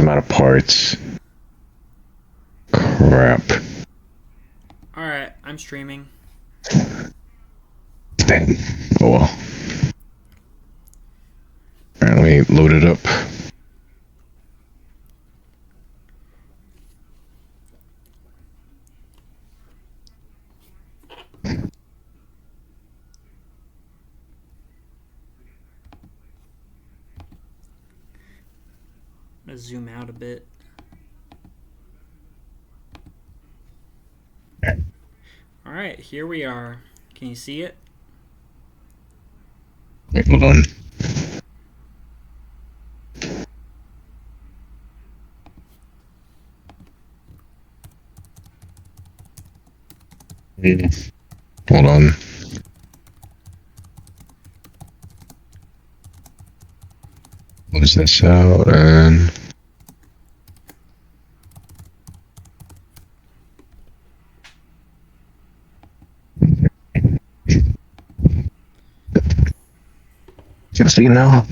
amount of parts. Crap. Alright, I'm streaming. Dang. Oh well. Alright, let me load it up. I'm gonna zoom out a bit. Alright, here we are. Can you see it? Wait, hold on. Hold on. Close this out and just so you know.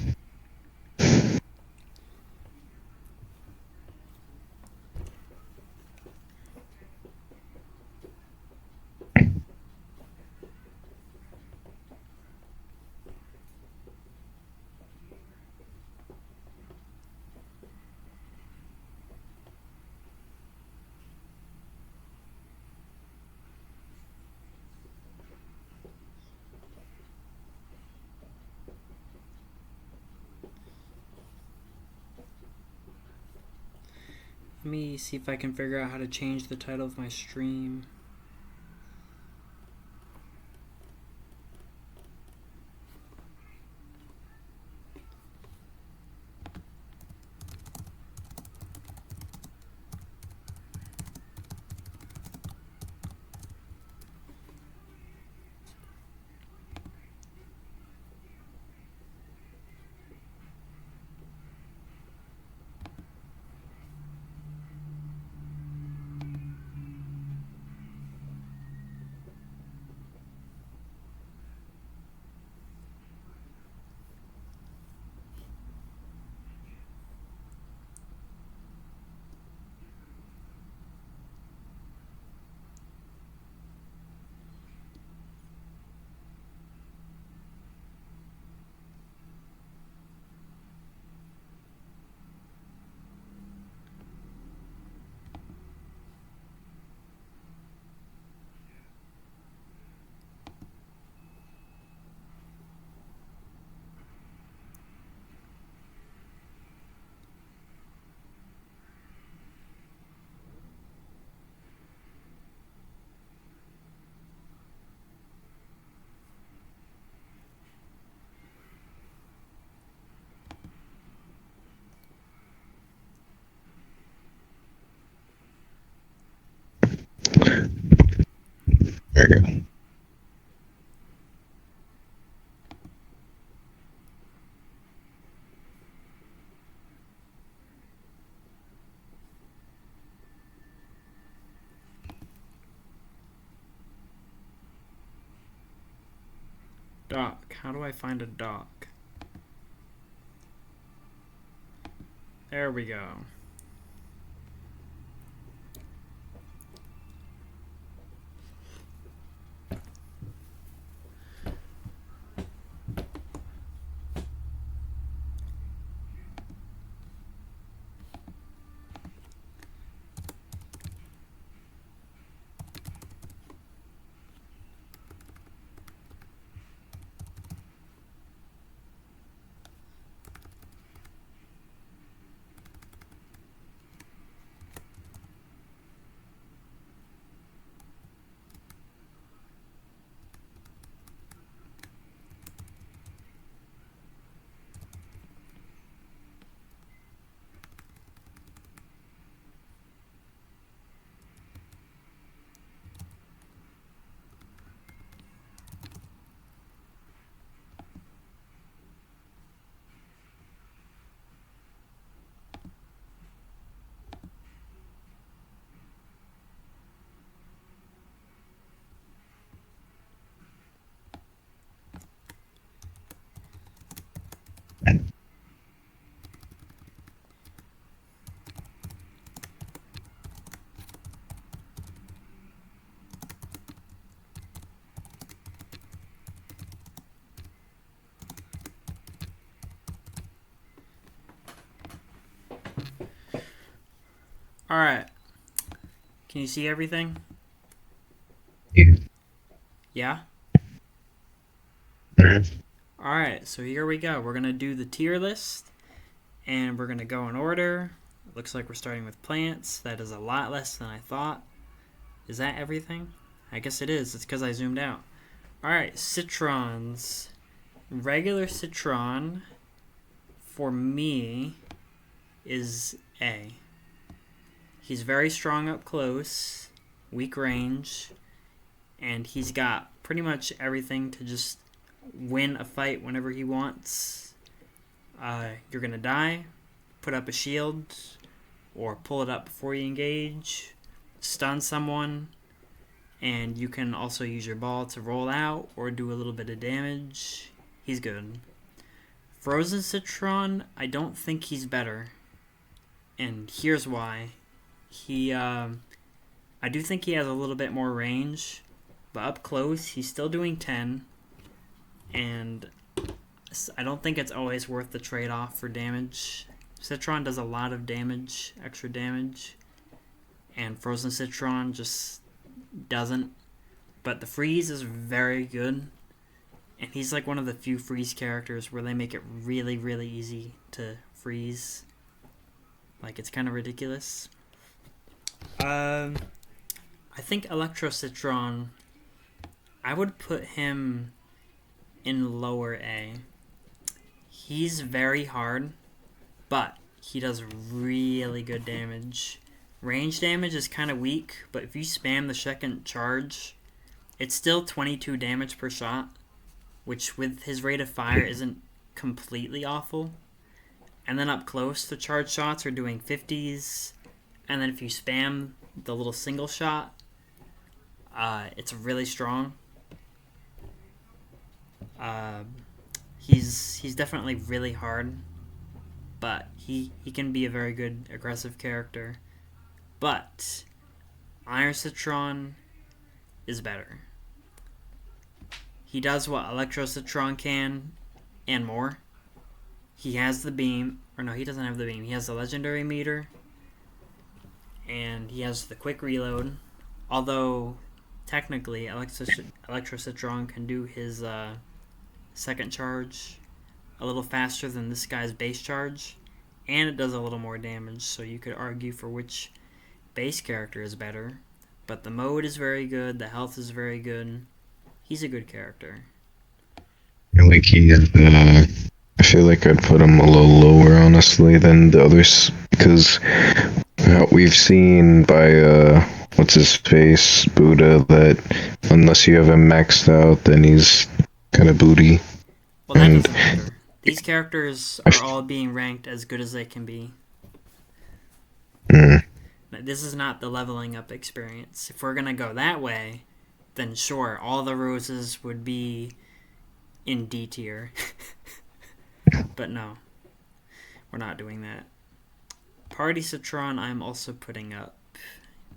Let me see if I can figure out how to change the title of my stream. There you go. Dock. How do I find a dock? There we go. Alright. Can you see everything? Yeah. Yeah? Mhm. Alright, so here we go. We're going to do the tier list, and we're going to go in order. It looks like we're starting with plants. That is a lot less than I thought. Is that everything? I guess it is. It's because I zoomed out. Alright, citrons. Regular citron, for me, is A. He's very strong up close, weak range, and he's got pretty much everything to just win a fight whenever he wants. You're going to die, put up a shield, or pull it up before you engage, stun someone, and you can also use your ball to roll out or do a little bit of damage. He's good. Frozen Citron, I don't think he's better, and here's why. I do think he has a little bit more range, but up close, he's still doing 10, and I don't think it's always worth the trade-off for damage. Citron does a lot of damage, extra damage, and Frozen Citron just doesn't. But the freeze is very good, and he's like one of the few freeze characters where they make it really, really easy to freeze. Like, it's kind of ridiculous. I think Electro Citron, I would put him in lower A. He's very hard, but he does really good damage. Range damage is kind of weak, but if you spam the second charge, it's still 22 damage per shot, which with his rate of fire isn't completely awful. And then up close, the charge shots are doing 50s. And then if you spam the little single shot, it's really strong. He's definitely really hard, but he can be a very good aggressive character. But Iron Citron is better. He does what Electro Citron can and more. He has the beam, or no, he doesn't have the beam. He has the legendary meter, and he has the quick reload. Although technically, Electro Citron can do his second charge a little faster than this guy's base charge, and it does a little more damage. So you could argue for which base character is better. But the mode is very good. The health is very good. He's a good character. I like he is. I feel like I'd put him a little lower, honestly, than the others because we've seen by what's his face, Buddha, that unless you have him maxed out, then he's kind of booty. Well, that And doesn't matter. These characters are all being ranked as good as they can be. mm, This is not the leveling up experience. If we're going to go that way, then sure, all the roses would be in D tier. But no, we're not doing that. Party Citron, I'm also putting up.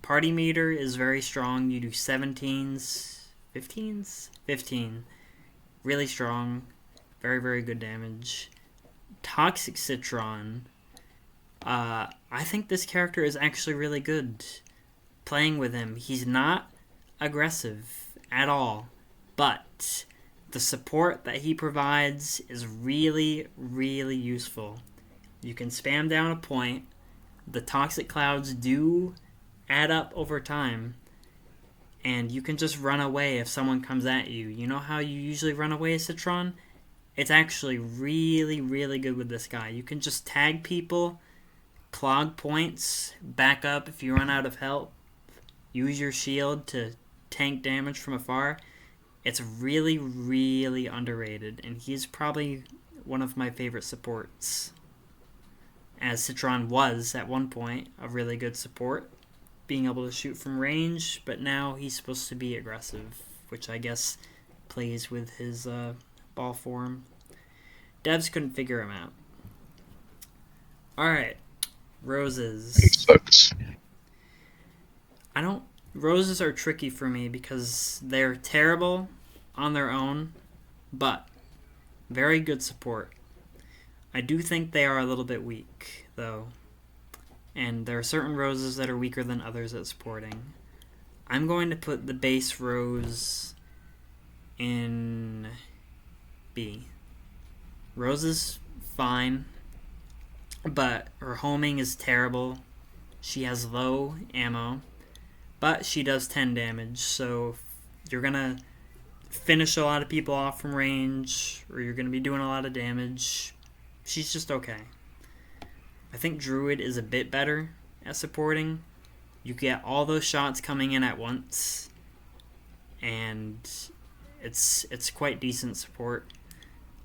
Party meter is very strong. You do 17s, 15s? 15. Really strong. Very, very good damage. Toxic Citron. I think this character is actually really good. Playing with him, he's not aggressive at all, but the support that he provides is really, really useful. You can spam down a point. The toxic clouds do add up over time, and you can just run away if someone comes at you. You know how you usually run away as Citron? It's actually really, really good with this guy. You can just tag people, clog points, back up if you run out of help, use your shield to tank damage from afar. It's really, really underrated, and he's probably one of my favorite supports. As Citron was, at one point, a really good support, being able to shoot from range, but now he's supposed to be aggressive, which I guess plays with his ball form. Devs couldn't figure him out. Alright, roses. it sucks. Roses are tricky for me because they're terrible on their own, but very good support. I do think they are a little bit weak, though. and there are certain roses that are weaker than others at supporting. I'm going to put the base rose in B. Rose is fine, but her homing is terrible. She has low ammo, but she does 10 damage, so you're gonna finish a lot of people off from range, or you're gonna be doing a lot of damage. She's just okay. I think Druid is a bit better at supporting. You get all those shots coming in at once, and it's quite decent support.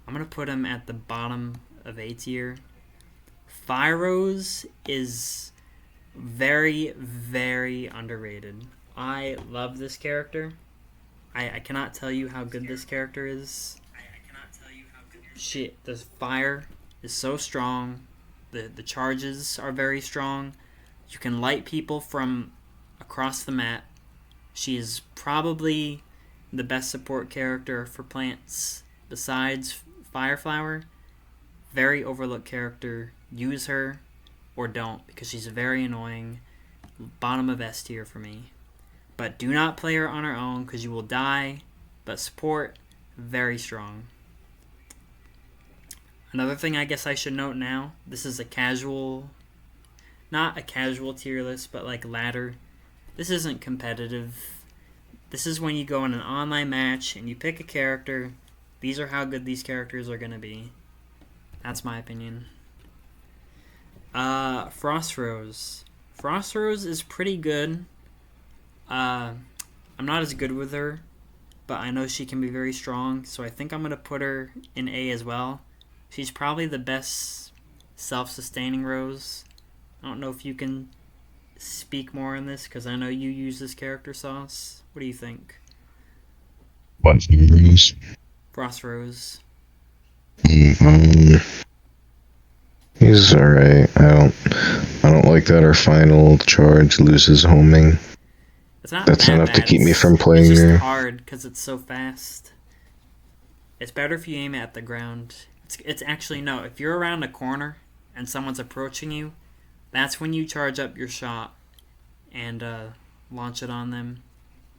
I'm gonna put him at the bottom of A tier. Fire Rose is very, very underrated. I love this character. I cannot tell you how good this character is. The fire is so strong. The charges are very strong. You can light people from across the map. She is probably the best support character for plants besides Fireflower. Very overlooked character. Use her or don't, because she's very annoying. Bottom of S tier for me. But do not play her on her own because you will die. But support, very strong. Another thing I guess I should note now, this is a casual, not a casual tier list, but like ladder. This isn't competitive. This is when you go in an online match and you pick a character. These are how good these characters are going to be. That's my opinion. Frost Rose. Frost Rose is pretty good. I'm not as good with her, but I know she can be very strong, so I think I'm going to put her in A as well. She's probably the best self-sustaining Rose. I don't know if you can speak more on this, because I know you use this character, Sauce. What do you think? What Rose? Frost Rose. He's alright. I don't like that our final charge loses homing. That's enough to keep me from playing her. It's her. just hard because it's so fast. It's better if you aim it at the ground. It's actually, no, if you're around a corner and someone's approaching you, that's when you charge up your shot and launch it on them.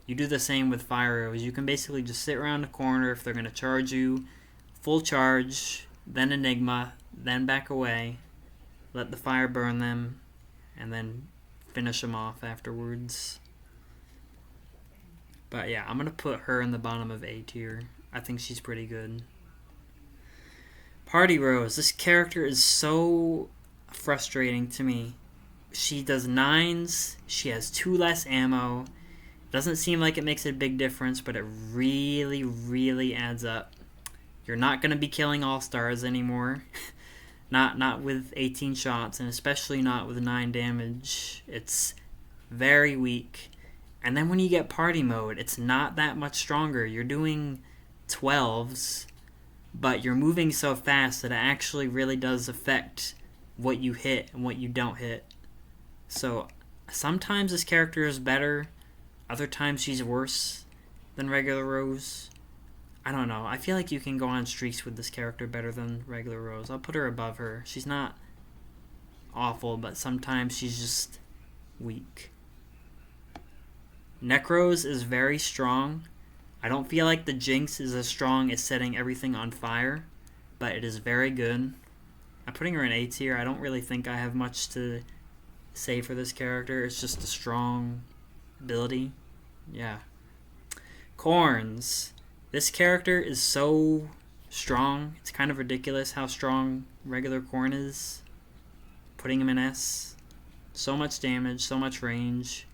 You do the same with fire arrows. You can basically just sit around a corner if they're going to charge you, full charge, then Enigma, then back away, let the fire burn them, and then finish them off afterwards. But yeah, I'm going to put her in the bottom of A tier. I think she's pretty good. Party Rose. This character is so frustrating to me. She does 9s. She has 2 less ammo. Doesn't seem like it makes a big difference, but it really, really adds up. You're not going to be killing all-stars anymore. Not with 18 shots, and especially not with 9 damage. It's very weak. And then when you get party mode, it's not that much stronger. You're doing 12s, but you're moving so fast that it actually really does affect what you hit and what you don't hit. So sometimes this character is better. Other times she's worse than regular Rose. I don't know. I feel like you can go on streaks with this character better than regular Rose. I'll put her above her. She's not awful, but sometimes she's just weak. Necros is very strong. I don't feel like the Jinx is as strong as setting everything on fire, but it is very good. I'm putting her in A tier. I don't really think I have much to say for this character. It's just a strong ability. Yeah. Corns. This character is so strong. It's kind of ridiculous how strong regular Corn is. Putting him in S. So much damage, so much range.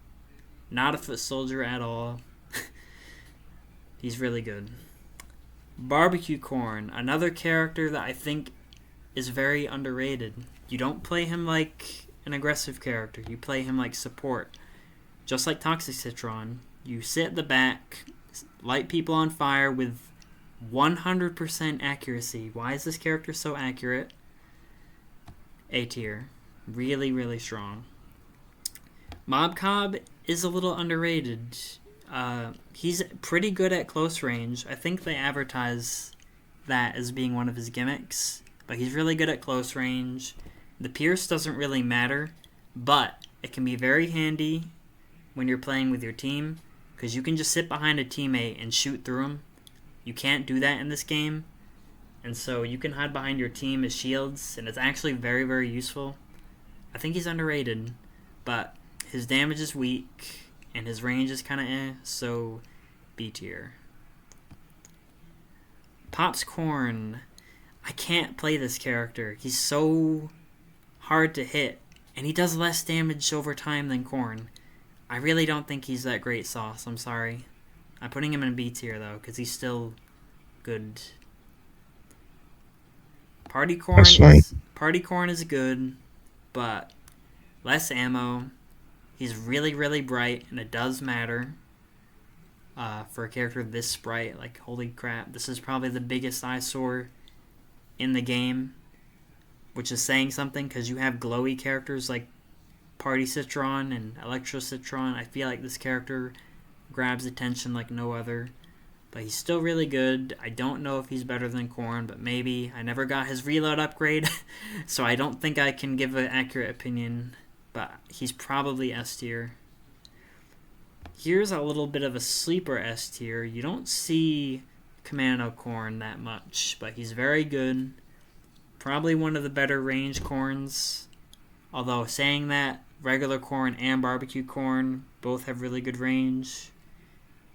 Not a foot soldier at all. He's really good. Barbecue Corn. Another character that I think is very underrated. You don't play him like an aggressive character. You play him like support. Just like Toxic Citron. You sit at the back, light people on fire with 100% accuracy. Why is this character so accurate? A tier. Really, really strong. Mob Cobb is a little underrated. He's pretty good at close range. I think they advertise that as being one of his gimmicks. But he's really good at close range. The Pierce doesn't really matter but it can be very handy when you're playing with your team because you can just sit behind a teammate and shoot through them. You can't do that in this game, and so you can hide behind your team as shields, and it's actually very, very useful. I think he's underrated, but his damage is weak, and his range is kind of so B tier. Pops Corn. I can't play this character. He's so hard to hit, and he does less damage over time than Corn. I really don't think he's that great sauce. I'm sorry. I'm putting him in B tier, though, because he's still good. Party Corn is good, but less ammo. He's really, really bright, and it does matter. For a character this bright, like, holy crap, this is probably the biggest eyesore in the game, which is saying something because you have glowy characters like Party Citron and Electro Citron. I feel like this character grabs attention like no other, but he's still really good. I don't know if he's better than Corn, but maybe. I never got his reload upgrade, so I don't think I can give an accurate opinion, but he's probably S tier. Here's a little bit of a sleeper S tier. You don't see Commando Corn that much, but he's very good. Probably one of the better range corns. Although saying that, regular corn and barbecue corn both have really good range.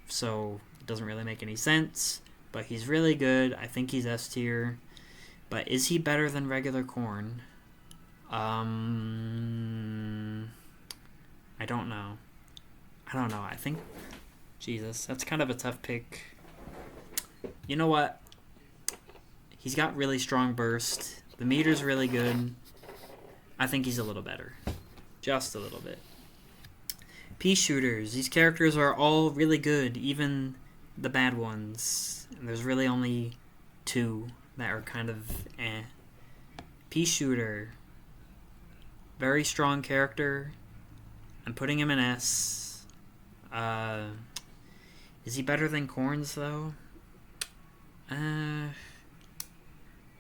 So it doesn't really make any sense. But he's really good. I think he's S tier. But is he better than regular corn? I don't know. I think... Jesus, that's kind of a tough pick. You know what? He's got really strong burst. The meter's really good. I think he's a little better. Just a little bit. Pea shooters. These characters are all really good, even the bad ones. And there's really only 2 that are kind of eh. Pea shooter. Very strong character. I'm putting him in S. Is he better than Corns, though?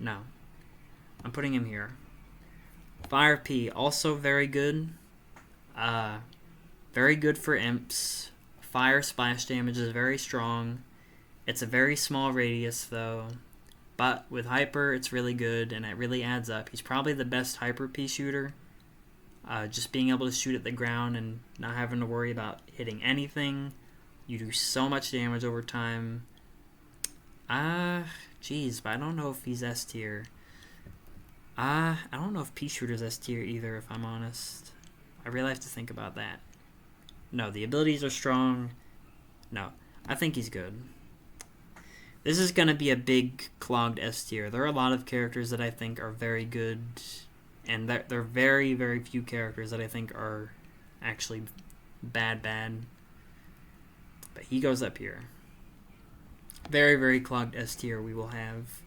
No. I'm putting him here. Fire P, also very good. Very good for imps. Fire splash damage is very strong. It's a very small radius, though. But with Hyper, it's really good, and it really adds up. He's probably the best Hyper P shooter. Just being able to shoot at the ground and not having to worry about hitting anything. You do so much damage over time. Jeez, but I don't know if he's S tier. I don't know if Pea Shooter's S tier either, if I'm honest. I really have to think about that. No, the abilities are strong. No, I think he's good. This is going to be a big clogged S tier. There are a lot of characters that I think are very good, and there are very, very few characters that I think are actually bad. But he goes up here. Very, very clogged S tier we will have.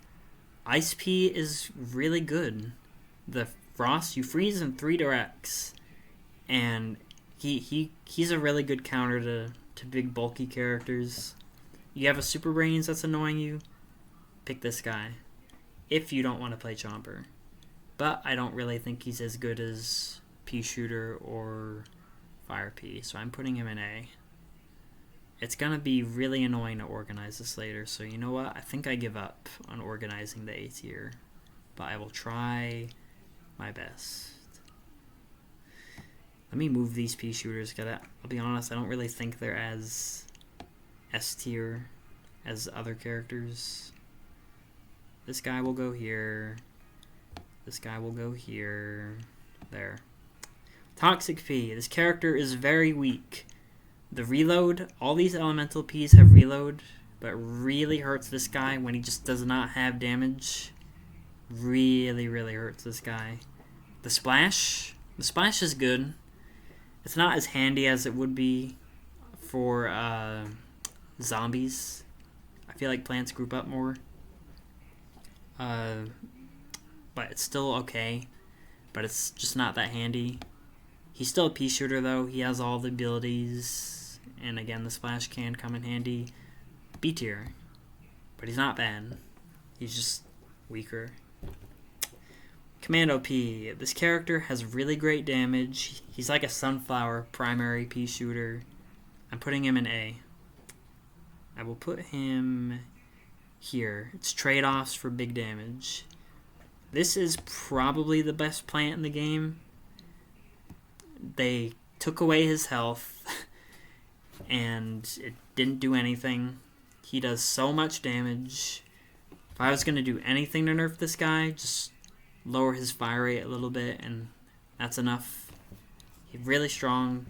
Ice P is really good. The Frost, you freeze in 3 directs, and he's a really good counter to big bulky characters. You have a Super Brains that's annoying you, pick this guy. If you don't want to play Chomper. But I don't really think he's as good as Pea Shooter or Fire P, so I'm putting him in A. It's going to be really annoying to organize this later, so you know what? I think I give up on organizing the A tier, but I will try my best. Let me move these Pea Shooters, because I'll be honest, I don't really think they're as S tier as other characters. This guy will go here. This guy will go here. There. Toxic P. This character is very weak. The reload, all these elemental Ps have reload, but really hurts this guy when he just does not have damage. Really, really hurts this guy. The splash is good. It's not as handy as it would be for zombies. I feel like plants group up more. But it's still okay. But it's just not that handy. He's still a Pea Shooter, though. He has all the abilities. And again, the splash can come in handy. B tier. But he's not bad. He's just weaker. Commando P. This character has really great damage. He's like a sunflower primary P shooter. I'm putting him in A. I will put him here. It's trade-offs for big damage. This is probably the best plant in the game. They took away his health and it didn't do anything. He does so much damage. If I was going to do anything to nerf this guy, just lower his fire rate a little bit and that's enough. He's really strong.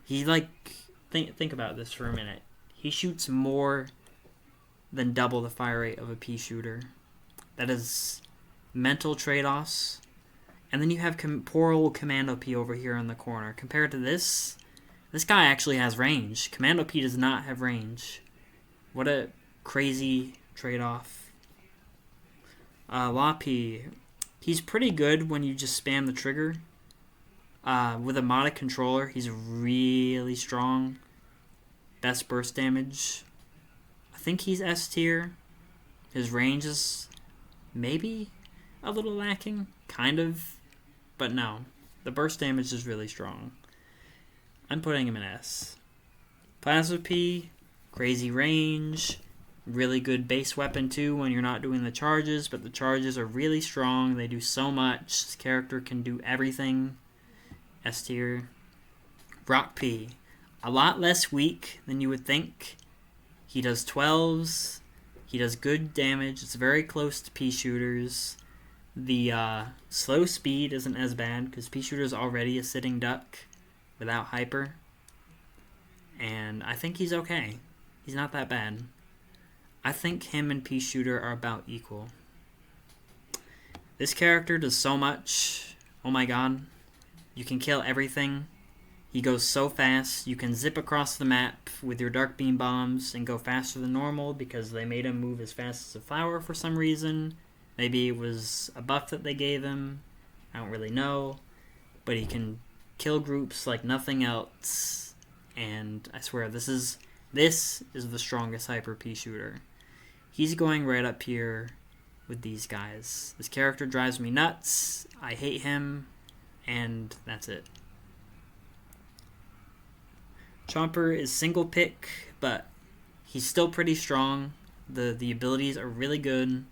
He think about this for a minute. He shoots more than double the fire rate of a pea shooter. That is mental trade-offs. And then you have poor old Commando P over here in the corner. Compared to this guy actually has range. Commando P does not have range. What a crazy trade-off. La P. He's pretty good when you just spam the trigger. With a modded controller, he's really strong. Best burst damage. I think he's S tier. His range is maybe a little lacking. Kind of. But no. The burst damage is really strong. I'm putting him in S. Plasma P. Crazy range. Really good base weapon too when you're not doing the charges. But the charges are really strong. They do so much. This character can do everything. S tier. Rock P. A lot less weak than you would think. He does 12s. He does good damage. It's very close to P shooters. The slow speed isn't as bad because P shooter's already a sitting duck without hyper. And I think he's okay. He's not that bad. I think him and P shooter are about equal. This character does so much. Oh my god. You can kill everything. He goes so fast. You can zip across the map with your dark beam bombs and go faster than normal because they made him move as fast as a flower for some reason. Maybe it was a buff that they gave him. I don't really know. But he can kill groups like nothing else. And I swear, this is the strongest hyper P shooter. He's going right up here with these guys. This character drives me nuts. I hate him. And that's it. Chomper is single pick, but he's still pretty strong. The abilities are really good.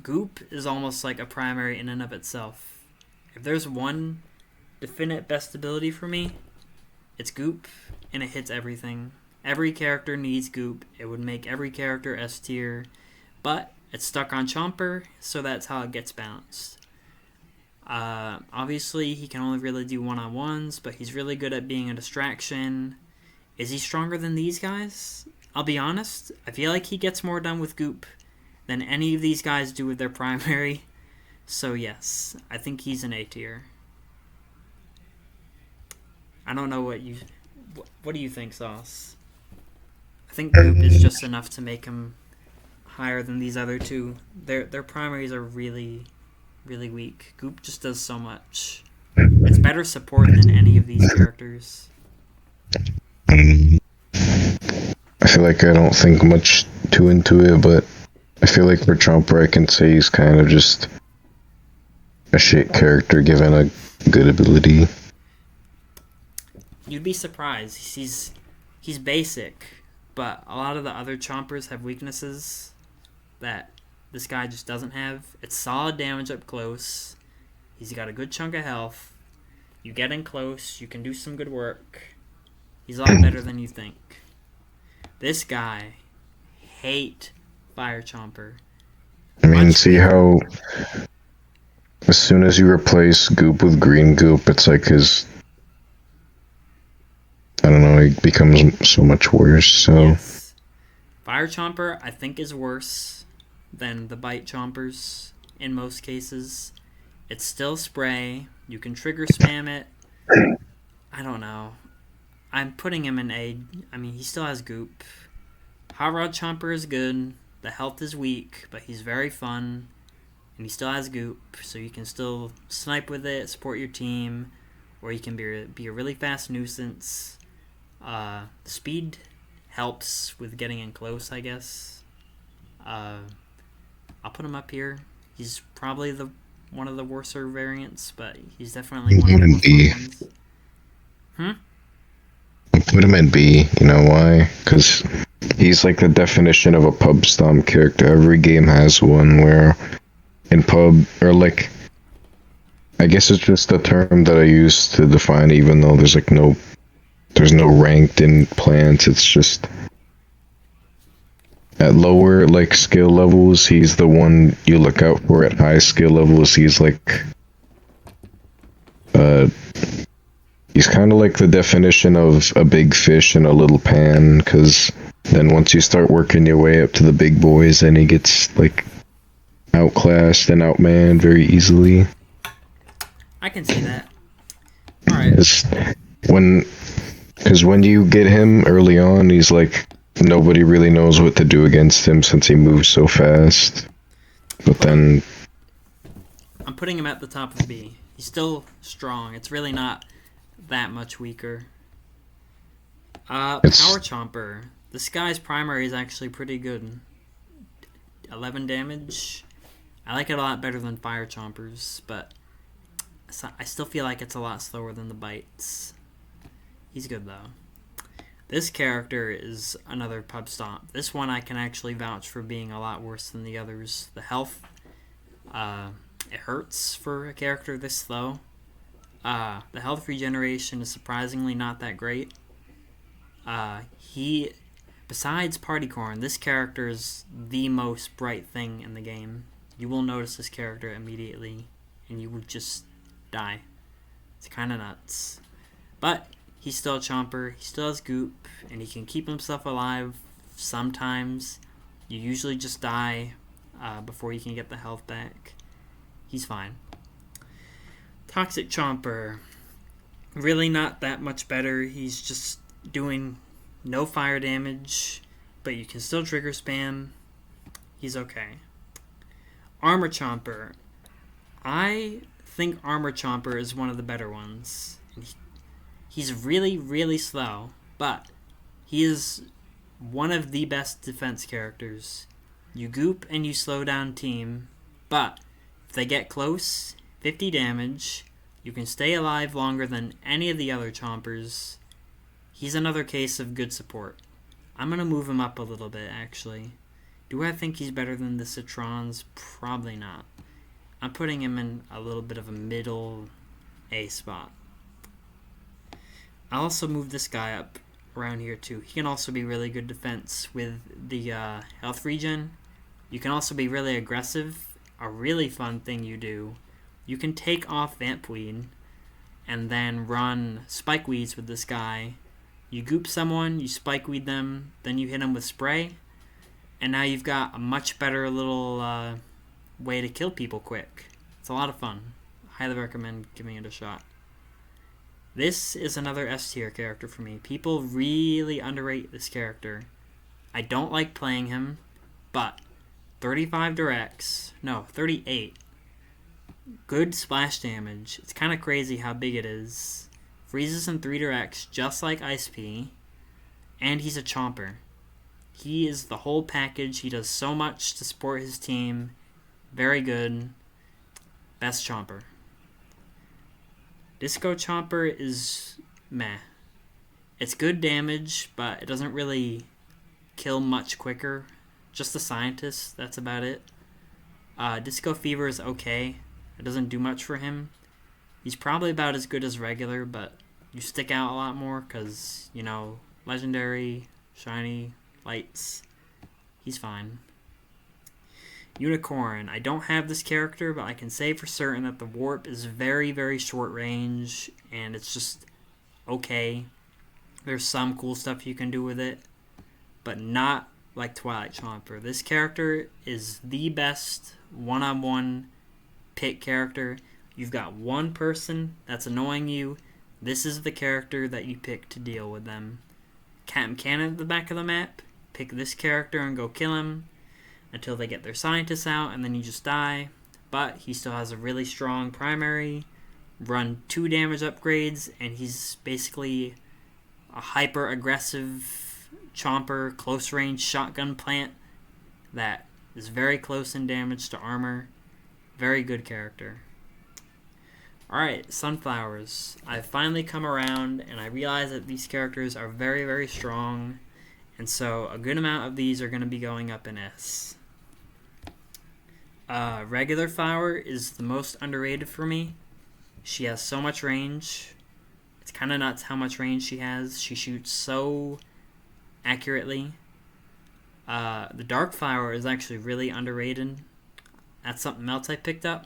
Goop is almost like a primary in and of itself. If there's one definite best ability for me, it's Goop, and it hits everything. Every character needs Goop. It would make every character S tier, but it's stuck on Chomper, so that's how it gets balanced. Obviously, he can only really do one-on-ones, but he's really good at being a distraction. Is he stronger than these guys? I'll be honest, I feel like he gets more done with Goop than any of these guys do with their primary. So yes, I think he's an A tier. I don't know what do you think, Sauce? I think Goop is just enough to make him higher than these other two. Their primaries are really weak. Goop just does so much. It's better support than any of these characters. I feel like I don't think much too into it, but I feel like for Chomper I can say he's kind of just a shit character given a good ability. You'd be surprised. He's basic, but a lot of the other Chompers have weaknesses that this guy just doesn't have. It's solid damage up close. He's got a good chunk of health. You get in close, you can do some good work. He's a lot better than you think. This guy, hate Fire Chomper. I mean, see how as soon as you replace Goop with Green Goop, it's like his, I don't know, he becomes so much worse, so... Yes. Fire Chomper, I think, is worse than the Bite Chompers in most cases. It's still spray. You can trigger spam it. I don't know. I'm putting him in A. I mean, he still has Goop. Hot Rod Chomper is good. The health is weak, but he's very fun. And he still has Goop, so you can still snipe with it, support your team, or you can be a really fast nuisance. Speed helps with getting in close, I guess. I'll put him up here. He's probably the one of the worser variants, but he's definitely You one of the more wouldn't fun be. ones. Hmm? Put him in B. You know why? Because he's like the definition of a pub stomp character. Every game has one where in pub, or like, I guess it's just a term that I use to define it, even though there's no ranked in plants. It's just at lower like skill levels, he's the one you look out for. At high skill levels, uh he's kind of like the definition of a big fish in a little pan, because then once you start working your way up to the big boys, then he gets like outclassed and outmanned very easily. I can see that. All right. It's when Because when you get him early on, he's like nobody really knows what to do against him since he moves so fast. But Put him. then I'm putting him at the top of B. He's still strong. It's really not that much weaker. it's Power Chomper. This guy's primary is actually pretty good. 11 damage. I like it a lot better than Fire Chompers, but I still feel like it's a lot slower than the bites. He's good though. This character is another pub stomp. This one I can actually vouch for being a lot worse than the others. The health, it hurts for a character this slow. The health regeneration is surprisingly not that great. Besides Partycorn, this character is the most bright thing in the game. You will notice this character immediately, and you will just die. It's kind of nuts. But he's still a chomper, he still has goop, and he can keep himself alive sometimes. You usually just die before you can get the health back. He's fine. Toxic Chomper. Really not that much better. He's just doing no fire damage, but you can still trigger spam. He's okay. Armor Chomper. I think Armor Chomper is one of the better ones. He's really, really slow, but he is one of the best defense characters. You goop and you slow down team, but if they get close, 50 damage, you can stay alive longer than any of the other chompers. He's another case of good support. I'm going to move him up a little bit, actually. Do I think he's better than the Citrons? Probably not. I'm putting him in a little bit of a middle A spot. I'll also move this guy up around here too. He can also be really good defense with the health regen. You can also be really aggressive. A really fun thing you do, you can take off Vampweed and then run Spikeweeds with this guy. You goop someone, you Spikeweed them, then you hit them with spray, and now you've got a much better little way to kill people quick. It's a lot of fun. Highly recommend giving it a shot. This is another S tier character for me. People really underrate this character. I don't like playing him, but 38. Good splash damage. It's kind of crazy how big it is. Freezes in 3 directs just like Ice P, and he's a chomper. He is the whole package. He does so much to support his team. Very good. Best chomper. Disco Chomper is meh. It's good damage, but it doesn't really kill much quicker. Just a scientist, that's about it. Disco Fever is okay. It doesn't do much for him. He's probably about as good as regular, but you stick out a lot more because, legendary, shiny, lights. He's fine. Unicorn. I don't have this character, but I can say for certain that the warp is very, very short range, and it's just okay. There's some cool stuff you can do with it, but not like Twilight Chomper. This character is the best one-on-one pick character. You've got one person that's annoying you. This is the character that you pick to deal with them. Captain Cannon at the back of the map. Pick this character and go kill him until they get their scientists out, and then you just die. But he still has a really strong primary. Run 2 damage upgrades, and he's basically a hyper-aggressive chomper, close-range shotgun plant that is very close in damage to armor. Very good character. Alright, Sunflowers. I've finally come around and I realize that these characters are very, very strong. And so a good amount of these are going to be going up in S. Regular Flower is the most underrated for me. She has so much range. It's kind of nuts how much range she has. She shoots so accurately. The Dark Flower is actually really underrated. That's something else I picked up.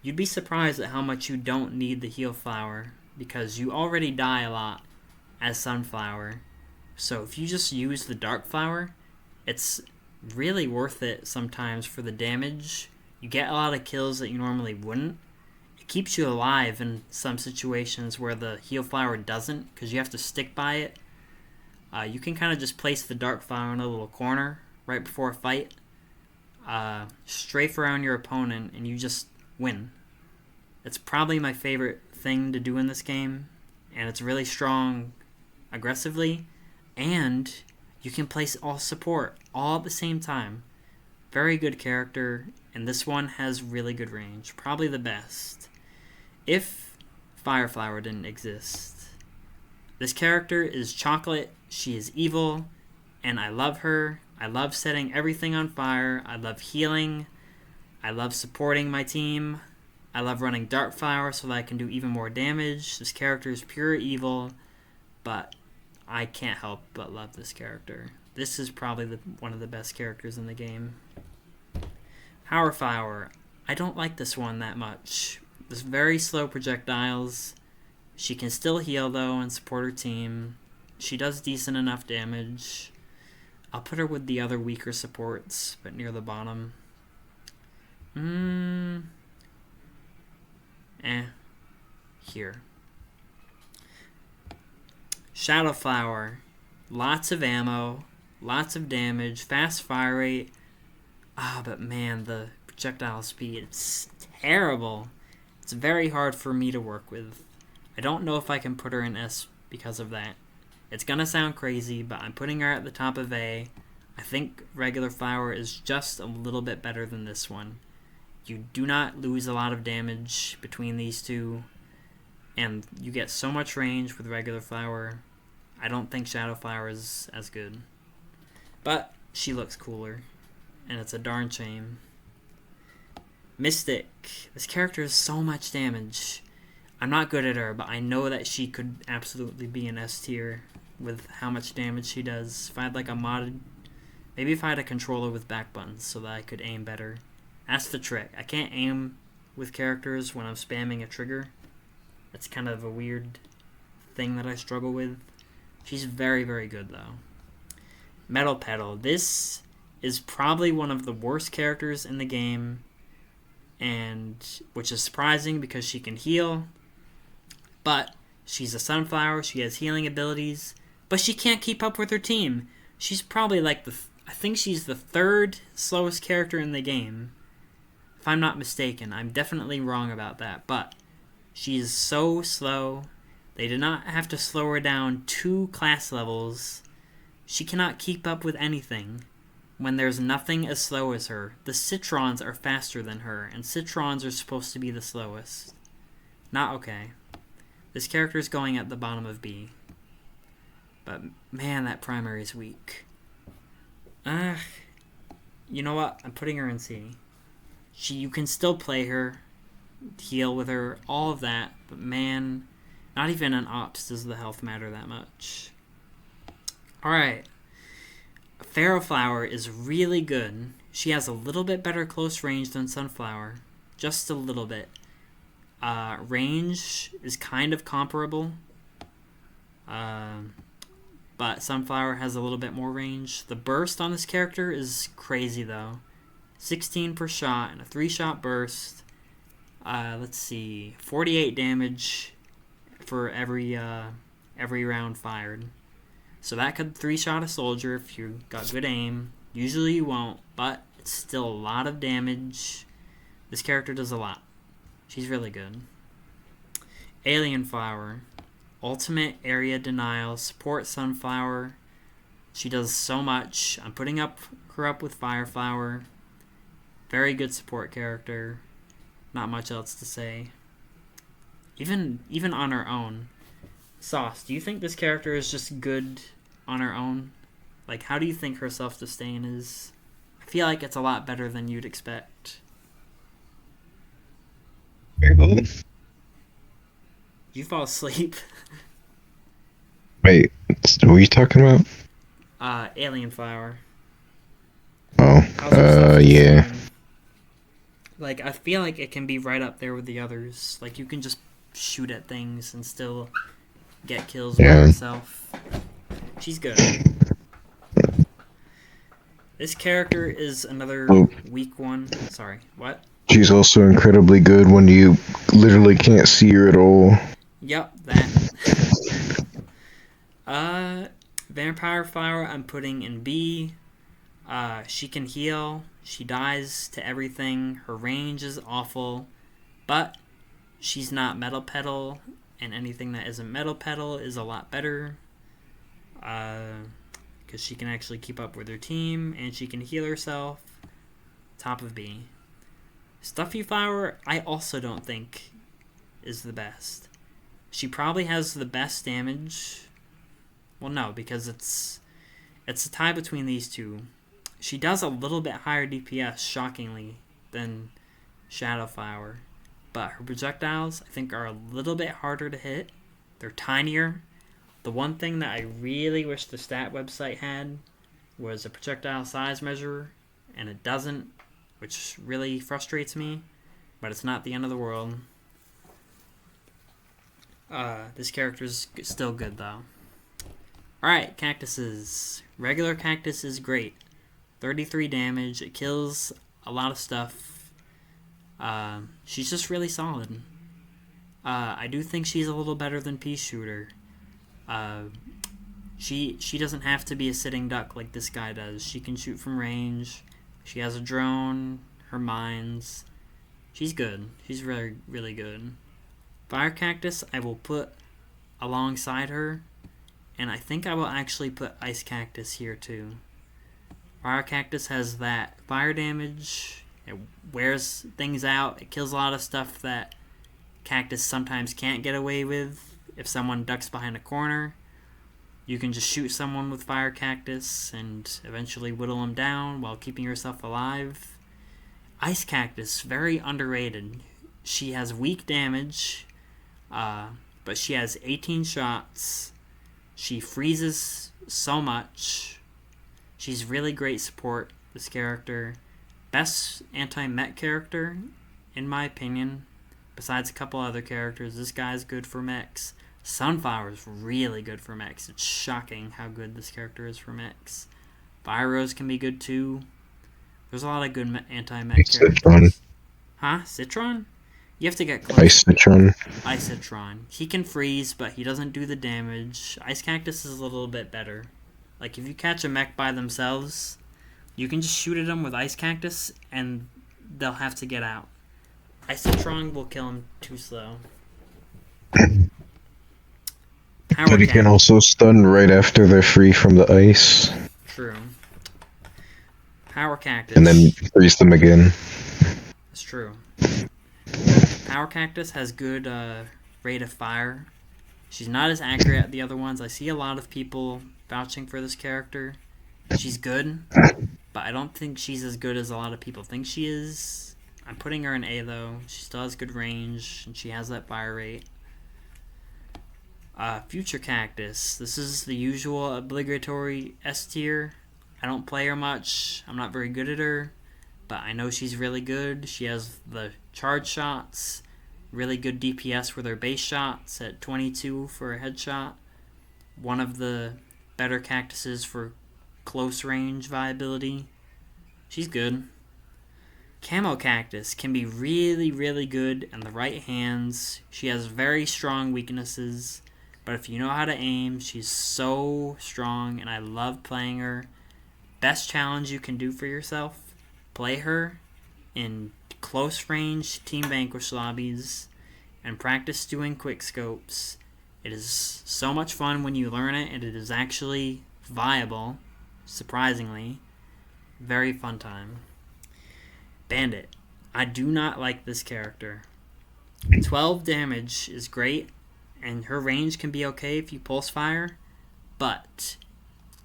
You'd be surprised at how much you don't need the Heal Flower, because you already die a lot as Sunflower. So if you just use the Dark Flower, it's really worth it sometimes for the damage. You get a lot of kills that you normally wouldn't. It keeps you alive in some situations where the Heal Flower doesn't, because you have to stick by it. You can kind of just place the Dark Flower in a little corner right before a fight. Strafe around your opponent and you just win. It's probably my favorite thing to do in this game, and it's really strong aggressively, and you can place all support all at the same time. Very good character, and this one has really good range. Probably the best. If Fireflower didn't exist. This character is Chocolate. She is evil, and I love her. I love setting everything on fire. I love healing. I love supporting my team. I love running Dark Flower so that I can do even more damage. This character is pure evil, but I can't help but love this character. This is probably one of the best characters in the game. Power Flower. I don't like this one that much. There's very slow projectiles. She can still heal, though, and support her team. She does decent enough damage. I'll put her with the other weaker supports, but near the bottom. Here. Shadow Flower. Lots of ammo, lots of damage, fast fire rate. But man, the projectile speed, it's terrible. It's very hard for me to work with. I don't know if I can put her in S because of that. It's gonna sound crazy, but I'm putting her at the top of A. I think Regular Flower is just a little bit better than this one. You do not lose a lot of damage between these two, and you get so much range with Regular Flower. I don't think Shadow Flower is as good. But she looks cooler, and it's a darn shame. Mystic. This character has so much damage. I'm not good at her, but I know that she could absolutely be an S tier with how much damage she does. If I had like a modded... Maybe if I had a controller with back buttons so that I could aim better. That's the trick. I can't aim with characters when I'm spamming a trigger. That's kind of a weird thing that I struggle with. She's very, very good, though. Metal Petal. This is probably one of the worst characters in the game, and which is surprising because she can heal. But she's a Sunflower. She has healing abilities, but she can't keep up with her team. She's probably like I think she's the third slowest character in the game. If I'm not mistaken, I'm definitely wrong about that, but she is so slow. They did not have to slow her down 2 class levels. She cannot keep up with anything when there's nothing as slow as her. The Citrons are faster than her, and Citrons are supposed to be the slowest. Not okay. This character is going at the bottom of B. But man, that primary is weak. You know what? I'm putting her in C. You can still play her, heal with her, all of that, but man, not even in Ops does the health matter that much. Alright. Pharaoh Flower is really good. She has a little bit better close range than Sunflower. Just a little bit. Range is kind of comparable. But Sunflower has a little bit more range. The burst on this character is crazy, though. 16 per shot and a 3-shot burst. Let's see. 48 damage for every round fired. So that could 3-shot a soldier if you got good aim. Usually you won't, but it's still a lot of damage. This character does a lot. She's really good. Alien Flower. Ultimate area denial. Support Sunflower. She does so much. I'm putting her up with Fireflower. Very good support character. Not much else to say. Even on her own. Sauce, do you think this character is just good on her own? Like, how do you think her self-disdain is? I feel like it's a lot better than you'd expect. Wait, You fall asleep. what are you talking about? Alien Flower. Oh, How's her self-disdain? yeah. Like, I feel like it can be right up there with the others. Like, you can just shoot at things and still get kills by Yeah. herself. She's good. This character is another Well, weak one. Sorry, what? she's also incredibly good when you literally can't see her at all. Yep, that. Vampire Flower I'm putting in B. She can heal. She dies to everything. Her range is awful. But she's not Metal Petal, and anything that isn't Metal Petal is a lot better. Because she can actually keep up with her team, and she can heal herself. Top of B. Stuffy Flower, I also don't think is the best. She probably has the best damage. Well, no, because it's a tie between these two. She does a little bit higher DPS, shockingly, than Shadow Flower. But her projectiles, I think, are a little bit harder to hit. They're tinier. The one thing that I really wish the stat website had was a projectile size measure, and it doesn't, which really frustrates me, but it's not the end of the world. This character's still good, though. Alright, cactuses. Regular cactus is great. 33 damage. It kills a lot of stuff. She's just really solid. I do think she's a little better than Pea Shooter. She doesn't have to be a sitting duck like this guy does. She can shoot from range. She has a drone. Her mines. She's good. She's really, really good. Fire Cactus I will put alongside her. And I think I will actually put Ice Cactus here too. Fire Cactus has that fire damage. It wears things out. It kills a lot of stuff that Cactus sometimes can't get away with. If someone ducks behind a corner, you can just shoot someone with Fire Cactus and eventually whittle them down while keeping yourself alive. Ice Cactus, very underrated. She has weak damage, but she has 18 shots. She freezes so much. She's really great support, this character. Best anti-mech character, in my opinion. Besides a couple other characters, this guy's good for mechs. Sunflower's really good for mechs. It's shocking how good this character is for mechs. Fire Rose can be good too. There's a lot of good anti-mech characters. Citron. Huh? Citron? You have to get close. Ice Citron. Ice Citron. He can freeze, but he doesn't do the damage. Ice Cactus is a little bit better. Like, if you catch a mech by themselves, you can just shoot at them with Ice Cactus, and they'll have to get out. Ice Citron will kill him too slow. But he can also stun right after they're free from the ice. True. Power Cactus. And then freeze them again. That's true. Power Cactus has good rate of fire. She's not as accurate as the other ones. I see a lot of people vouching for this character. She's good, but I don't think she's as good as a lot of people think she is. I'm putting her in A, though. She still has good range, and she has that fire rate. Future Cactus. This is the usual obligatory S tier. I don't play her much. I'm not very good at her, but I know she's really good. She has the charge shots, really good DPS with her base shots at 22 for a headshot. One of the better cactuses for close range viability. She's good. Camo Cactus can be really, really good in the right hands. She has very strong weaknesses, but if you know how to aim, she's so strong, and I love playing her. Best challenge you can do for yourself, play her in close range Team Vanquish lobbies and practice doing quick scopes. It is so much fun when you learn it, and it is actually viable, surprisingly. Very fun time. Bandit. I do not like this character. 12 damage is great, and her range can be okay if you pulse fire, but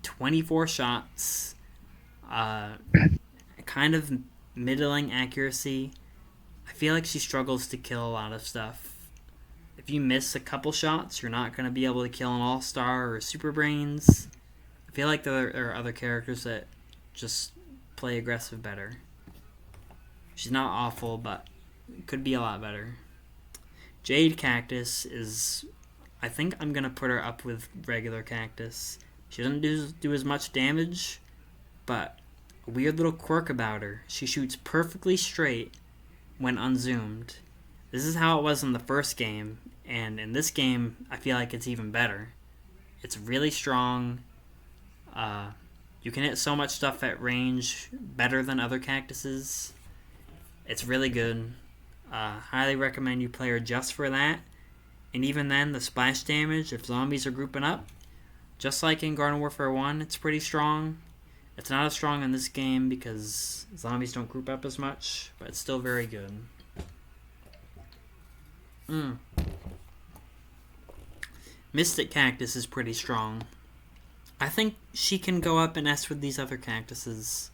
24 shots, uh, kind of middling accuracy. I feel like she struggles to kill a lot of stuff. If you miss a couple shots, you're not going to be able to kill an all-star or super brains. I feel like there are other characters that just play aggressive better. She's not awful, but could be a lot better. Jade Cactus is... I think I'm going to put her up with regular Cactus. She doesn't do as much damage, but a weird little quirk about her. She shoots perfectly straight when unzoomed. This is how it was in the first game, and in this game, I feel like it's even better. It's really strong. You can hit so much stuff at range better than other cactuses. It's really good. Highly recommend you play her just for that. And even then, the splash damage, if zombies are grouping up, just like in Garden Warfare 1, it's pretty strong. It's not as strong in this game because zombies don't group up as much, but it's still very good. Mystic Cactus is pretty strong. I think she can go up and S with these other cactuses.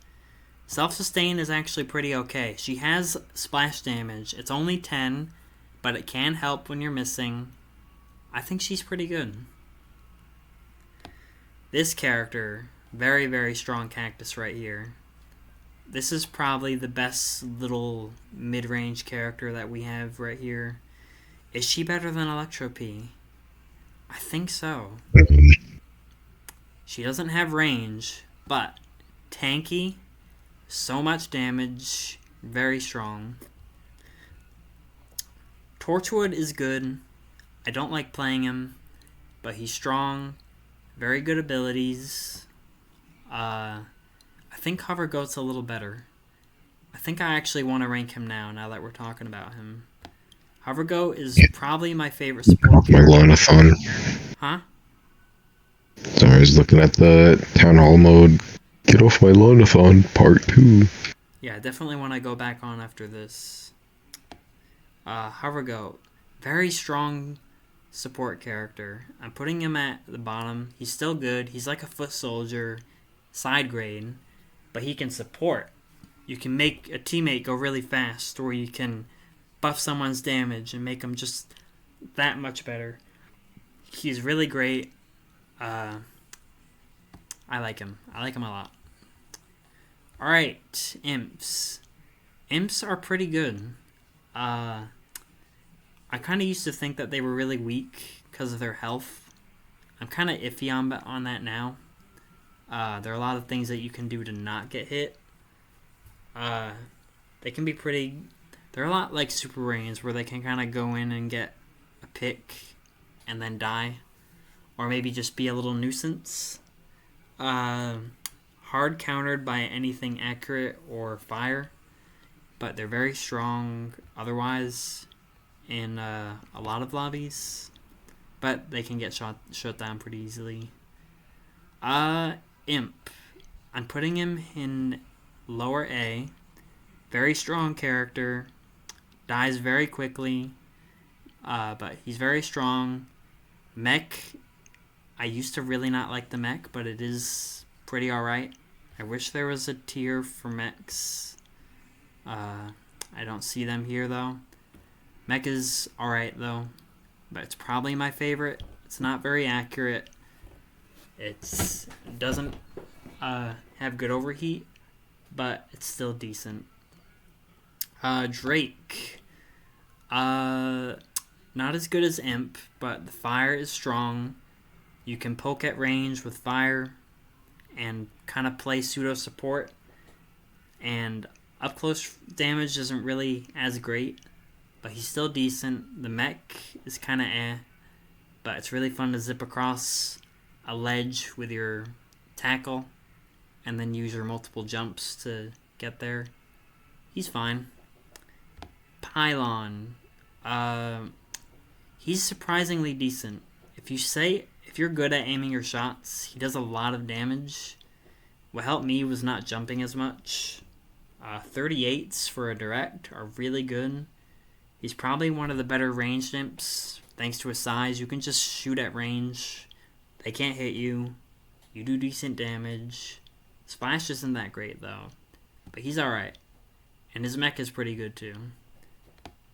Self-sustain is actually pretty okay. She has splash damage. It's only 10, but it can help when you're missing. I think she's pretty good. This character, very, very strong cactus right here. This is probably the best little mid-range character that we have right here. Is she better than Electro P? I think so. She doesn't have range, but tanky, so much damage, very strong. Torchwood is good. I don't like playing him, but he's strong, very good abilities. I think Hover Goat's a little better. I think I actually want to rank him now that we're talking about him. Hover Goat is probably my favorite support My character. Lonathon. Huh? Sorry, I was looking at the Town Hall mode. Get off my Lonathon, part 2. Yeah, I definitely want to go back on after this. Hover Goat. Very strong support character. I'm putting him at the bottom. He's still good. He's like a foot soldier, side grade, but he can support. You can make a teammate go really fast, or you can buff someone's damage and make them just that much better. He's really great. I like him. I like him a lot. Alright, Imps. Imps are pretty good. I kind of used to think that they were really weak because of their health. I'm kind of iffy on that now. There are a lot of things that you can do to not get hit. They can be pretty... They're a lot like Super Rains, where they can kind of go in and get a pick and then die. Or maybe just be a little nuisance. Hard countered by anything accurate or fire. But they're very strong otherwise in a lot of lobbies. But they can get shut down pretty easily. Imp. I'm putting him in lower A. Very strong character. Dies very quickly. But he's very strong. Mech. I used to really not like the mech, but it is pretty alright. I wish there was a tier for mechs. I don't see them here, though. Mech is alright, though. But it's probably my favorite. It's not very accurate. It doesn't have good overheat, but it's still decent. Drake. Not as good as Imp, but the fire is strong. You can poke at range with fire and kind of play pseudo support. And up close damage isn't really as great, but he's still decent. The mech is kind of but it's really fun to zip across a ledge with your tackle and then use your multiple jumps to get there. He's fine. Pylon. He's surprisingly decent. If you're good at aiming your shots, he does a lot of damage. What helped me was not jumping as much. 38s for a direct are really good. He's probably one of the better ranged imps. Thanks to his size, you can just shoot at range. They can't hit you. You do decent damage. Splash isn't that great, though. But he's alright. And his mech is pretty good, too.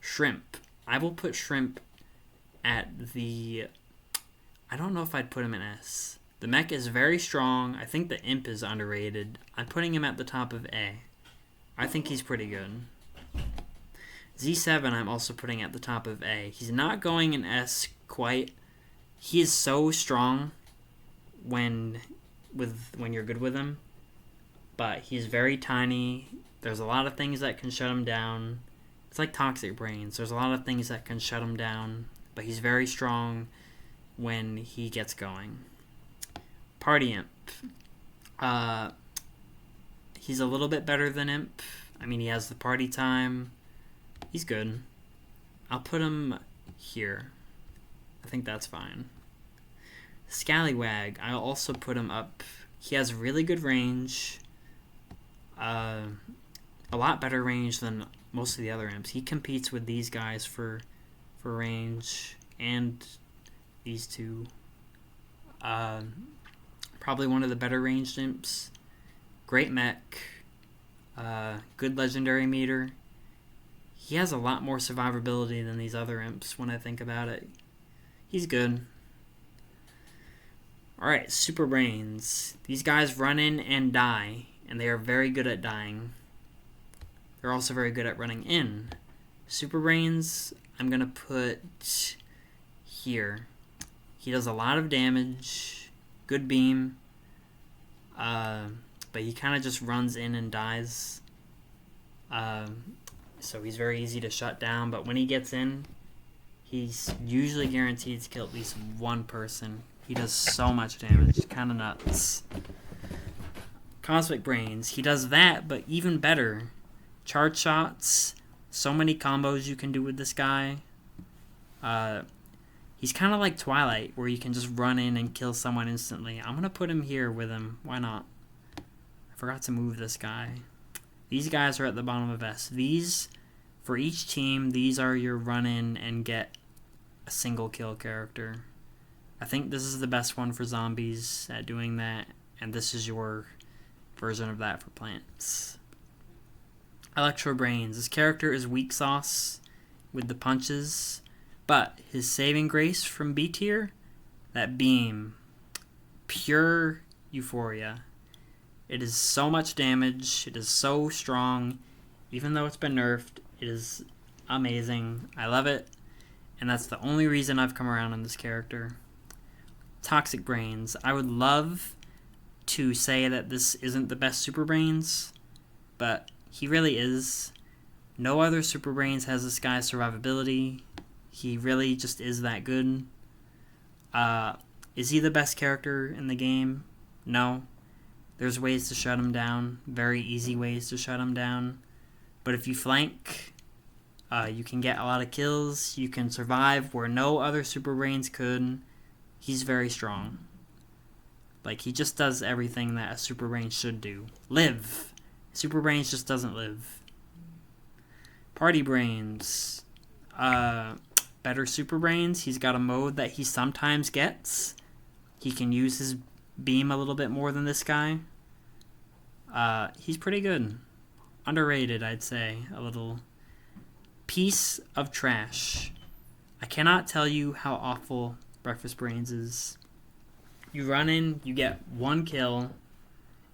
Shrimp. I will put Shrimp at the... I don't know if I'd put him in S. The mech is very strong. I think the imp is underrated. I'm putting him at the top of A. I think he's pretty good. Z7 I'm also putting at the top of A. He's not going in S quite. He is so strong when you're good with him. But he's very tiny. There's a lot of things that can shut him down. It's like Toxic Brains. There's a lot of things that can shut him down. But he's very strong when he gets going. Party Imp. He's a little bit better than Imp. I mean, he has the party time. He's good. I'll put him here. I think that's fine. Scallywag. I'll also put him up. He has really good range. A lot better range than most of the other imps. He competes with these guys for range and these two. Probably one of the better ranged imps. Great mech. Good legendary meter. He has a lot more survivability than these other imps when I think about it. He's good. Alright, Super Brains. These guys run in and die, and they are very good at dying. They're also very good at running in. Super Brains, I'm going to put here. He does a lot of damage. Good beam. But he kind of just runs in and dies. So he's very easy to shut down. But when he gets in, he's usually guaranteed to kill at least one person. He does so much damage. Kind of nuts. Cosmic Brains. He does that, but even better. Charge shots. So many combos you can do with this guy. He's kind of like Twilight, where you can just run in and kill someone instantly. I'm going to put him here with him. Why not? I forgot to move this guy. These guys are at the bottom of S. These, for each team, these are your run in and get a single kill character. I think this is the best one for zombies at doing that, and this is your version of that for plants. Electro Brains. This character is weak sauce with the punches, but his saving grace from B tier, that beam, pure euphoria. It is so much damage. It is so strong. Even though it's been nerfed, it is amazing. I love it. And that's the only reason I've come around on this character. Toxic Brains. I would love to say that this isn't the best Super Brains, but he really is. No other Super Brains has this guy's survivability. He really just is that good. Is he the best character in the game? No. There's ways to shut him down. Very easy ways to shut him down. But if you flank, you can get a lot of kills. You can survive where no other Super Brains could. He's very strong. Like, he just does everything that a Super Brain should do. Live. Super Brains just doesn't live. Party Brains. Better Super Brains. He's got a mode that he sometimes gets. He can use his beam a little bit more than this guy. He's pretty good. Underrated, I'd say, a little. Piece of trash. I cannot tell you how awful Breakfast Brains is. You run in, you get one kill.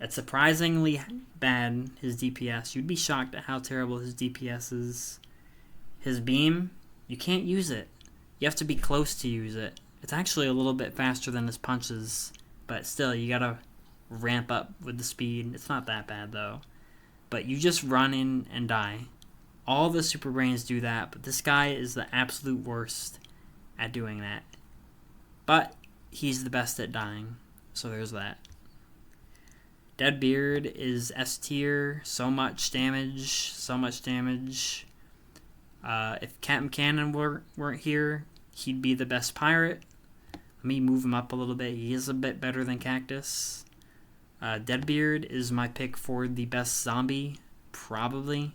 It's surprisingly bad, his DPS. You'd be shocked at how terrible his DPS is. His beam, you can't use it. You have to be close to use it. It's actually a little bit faster than his punches, but still, you gotta ramp up with the speed. It's not that bad, though. But you just run in and die. All the Super Brains do that, but this guy is the absolute worst at doing that. But he's the best at dying, so there's that. Deadbeard is S tier. So much damage. So much damage. If Captain Cannon weren't here, he'd be the best pirate. Let me move him up a little bit. He is a bit better than Cactus. Deadbeard is my pick for the best zombie probably.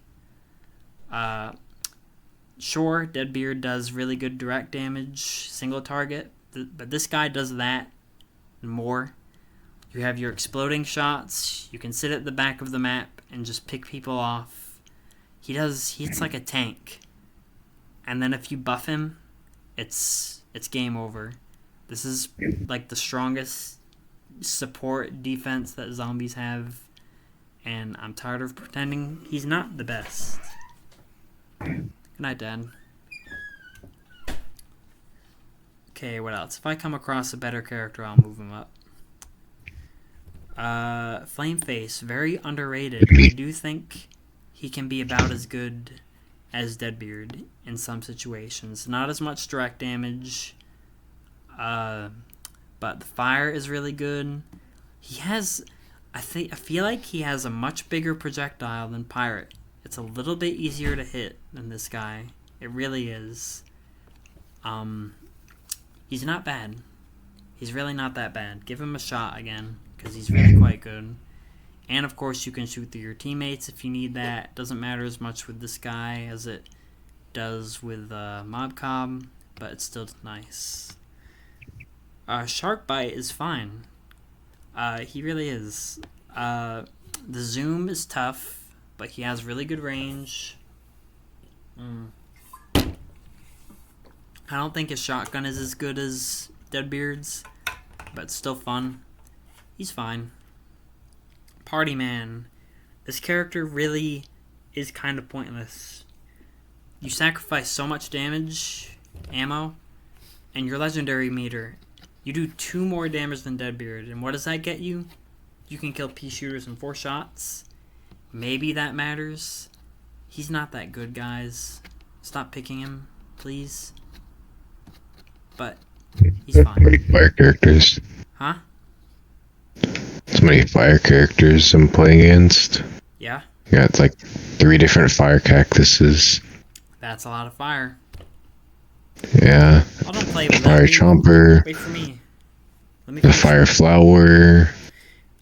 Sure, Deadbeard does really good direct damage, single target, but this guy does that and more. You have your exploding shots. You can sit at the back of the map and just pick people off. He's like a tank. And then if you buff him, it's game over. This is like the strongest support defense that zombies have, and I'm tired of pretending he's not the best. Good night, Dad. Okay, what else? If I come across a better character, I'll move him up. Flameface, very underrated. I do think he can be about as good as Deadbeard in some situations. Not as much direct damage, but the fire is really good. He has, I feel like he has a much bigger projectile than Pirate. It's a little bit easier to hit than this guy. It really is. He's not bad. He's really not that bad. Give him a shot again, because he's really quite good. And of course you can shoot through your teammates if you need that. Doesn't matter as much with this guy as it does with Mob Cob, but it's still nice. Shark Bite is fine. He really is. The zoom is tough, but he has really good range. I don't think his shotgun is as good as Deadbeard's, but it's still fun. He's fine. Party Man. This character really is kind of pointless. You sacrifice so much damage, ammo, and your legendary meter. You do 2 more damage than Deadbeard, and what does that get you? You can kill pea shooters in 4 shots. Maybe that matters. He's not that good, guys. Stop picking him, please. But he's fine. Many fire characters. Huh? So many fire characters I'm playing against. Yeah? Yeah, it's like 3 different fire cactuses. That's a lot of fire. Yeah. Oh, don't play with Fire that. chomper. Wait for me. Let me The finish. fire flower.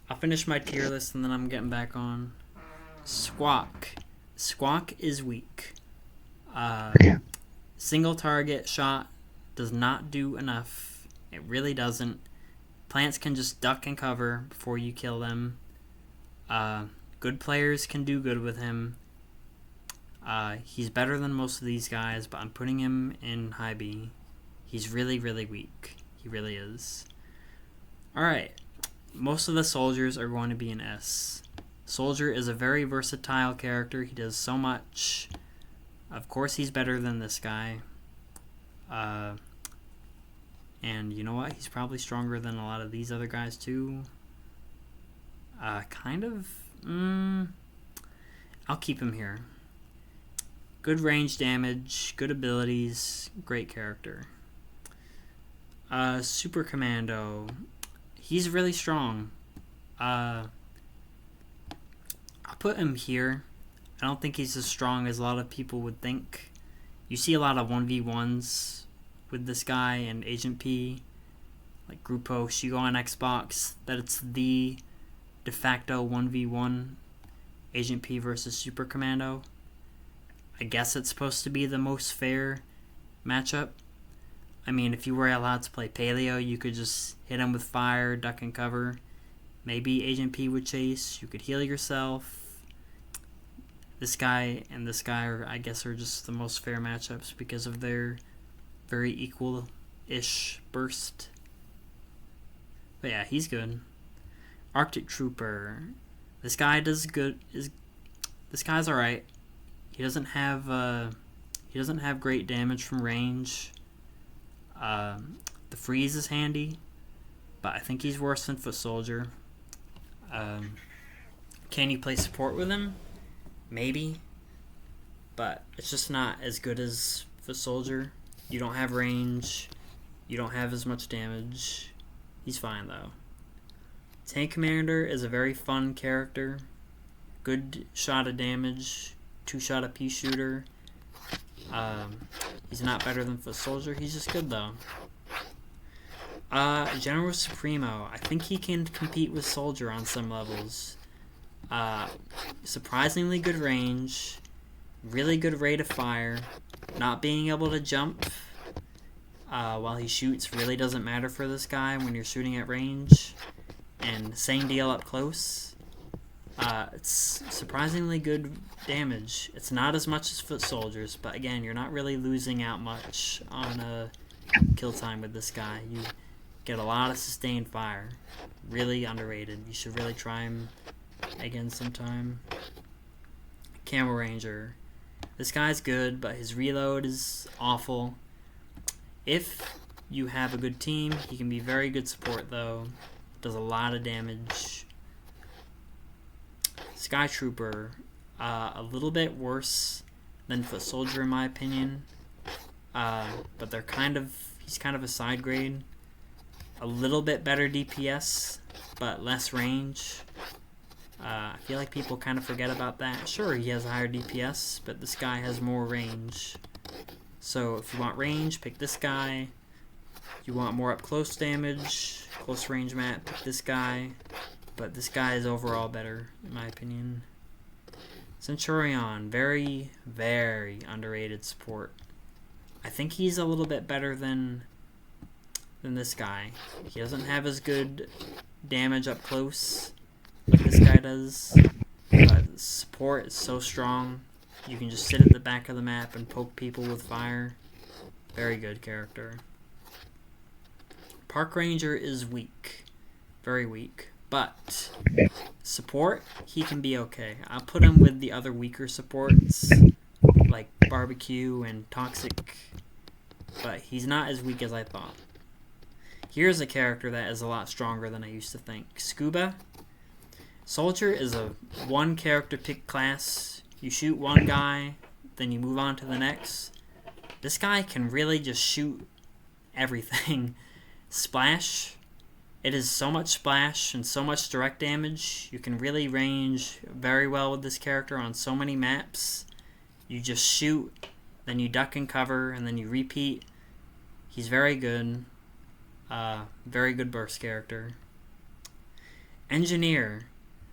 I'll finish my tier list and then I'm getting back on. Squawk. Squawk is weak. Yeah. Single target shot does not do enough. It really doesn't. Plants can just duck and cover before you kill them. Good players can do good with him. He's better than most of these guys, but I'm putting him in high B. He's really, really weak. He really is. Alright. Most of the soldiers are going to be in S. Soldier is a very versatile character. He does so much. Of course, he's better than this guy. And you know what? He's probably stronger than a lot of these other guys, too. Kind of. I'll keep him here. Good range damage, good abilities, great character. Super Commando. He's really strong. I'll put him here. I don't think he's as strong as a lot of people would think. You see a lot of 1v1s with this guy and Agent P. Like group posts, you go on Xbox, that it's the de facto 1v1 Agent P versus Super Commando. I guess it's supposed to be the most fair matchup. I mean, if you were allowed to play Paleo, you could just hit him with fire, duck and cover. Maybe Agent P would chase. You could heal yourself. This guy and this guy are, I guess, are just the most fair matchups because of their very equal-ish burst. But yeah, he's good. Arctic Trooper. This guy does good. This guy's alright. He doesn't have great damage from range. The freeze is handy, but I think he's worse than Foot Soldier. Can you play support with him? Maybe, but it's just not as good as Foot Soldier. You don't have range. You don't have as much damage. He's fine though. Tank Commander is a very fun character. Good shot of damage. 2-shot of pea shooter. He's not better than Foot Soldier. He's just good though. General Supremo. I think he can compete with Soldier on some levels. Uh, Surprisingly good range, really good rate of fire. Not being able to jump while he shoots really doesn't matter for this guy when you're shooting at range. And same deal up close. It's surprisingly good damage. It's not as much as foot soldiers, but again, you're not really losing out much on kill time with this guy. You get a lot of sustained fire. Really underrated. You should really try him again sometime. Camel Ranger. This guy's good, but his reload is awful. If you have a good team, he can be very good support though. Does a lot of damage. Sky Trooper, a little bit worse than Foot Soldier in my opinion. But he's kind of a side grade. A little bit better DPS, but less range. I feel like people kind of forget about that. Sure, he has a higher DPS, but this guy has more range. So if you want range, pick this guy. If you want more up close damage, close range map, pick this guy. But this guy is overall better, in my opinion. Centurion, very, very underrated support. I think he's a little bit better than this guy. He doesn't have as good damage up close like this guy does, but support is so strong. You can just sit at the back of the map and poke people with fire. Very good character. Park Ranger is weak. Very weak. But support, he can be okay. I'll put him with the other weaker supports, like Barbecue and Toxic, but he's not as weak as I thought. Here's a character that is a lot stronger than I used to think. Scuba. Soldier is a one character pick class. You shoot one guy, then you move on to the next. This guy can really just shoot everything. Splash. It is so much splash and so much direct damage. You can really range very well with this character on so many maps. You just shoot, then you duck and cover, and then you repeat. He's very good. Very good burst character. Engineer.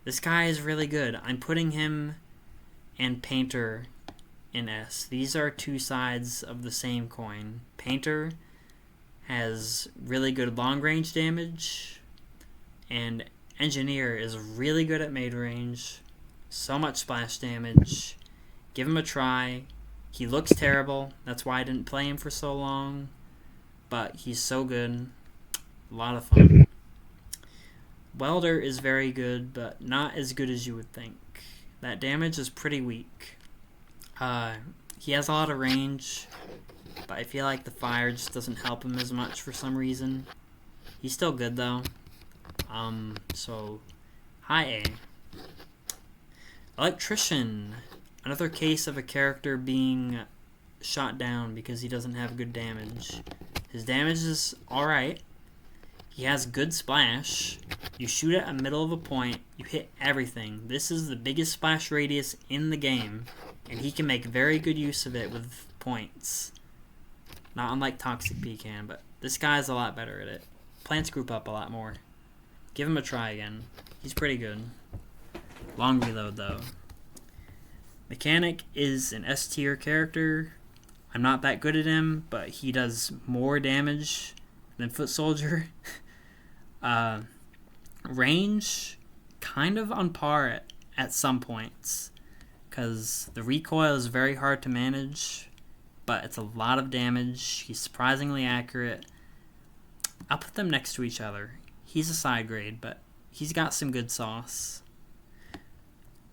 This guy is really good. I'm putting him and Painter in S. These are two sides of the same coin. Painter has really good long range damage, and Engineer is really good at mid range. So much splash damage. Give him a try. He looks terrible. That's why I didn't play him for so long, but he's so good. A lot of fun. Welder is very good, but not as good as you would think. That damage is pretty weak. He has a lot of range, but I feel like the fire just doesn't help him as much for some reason. He's still good though. So high A. Electrician. Another case of a character being shot down because he doesn't have good damage. His damage is alright. He has good splash. You shoot at a middle of a point, you hit everything. This is the biggest splash radius in the game, and he can make very good use of it with points. Not unlike Toxic P can, but this guy's a lot better at it. Plants group up a lot more. Give him a try again. He's pretty good. Long reload though. Mechanic is an S tier character. I'm not that good at him, but he does more damage than Foot Soldier. Range, kind of on par at some points, because the recoil is very hard to manage, but it's a lot of damage. He's surprisingly accurate. I'll put them next to each other. He's a side grade, but he's got some good sauce.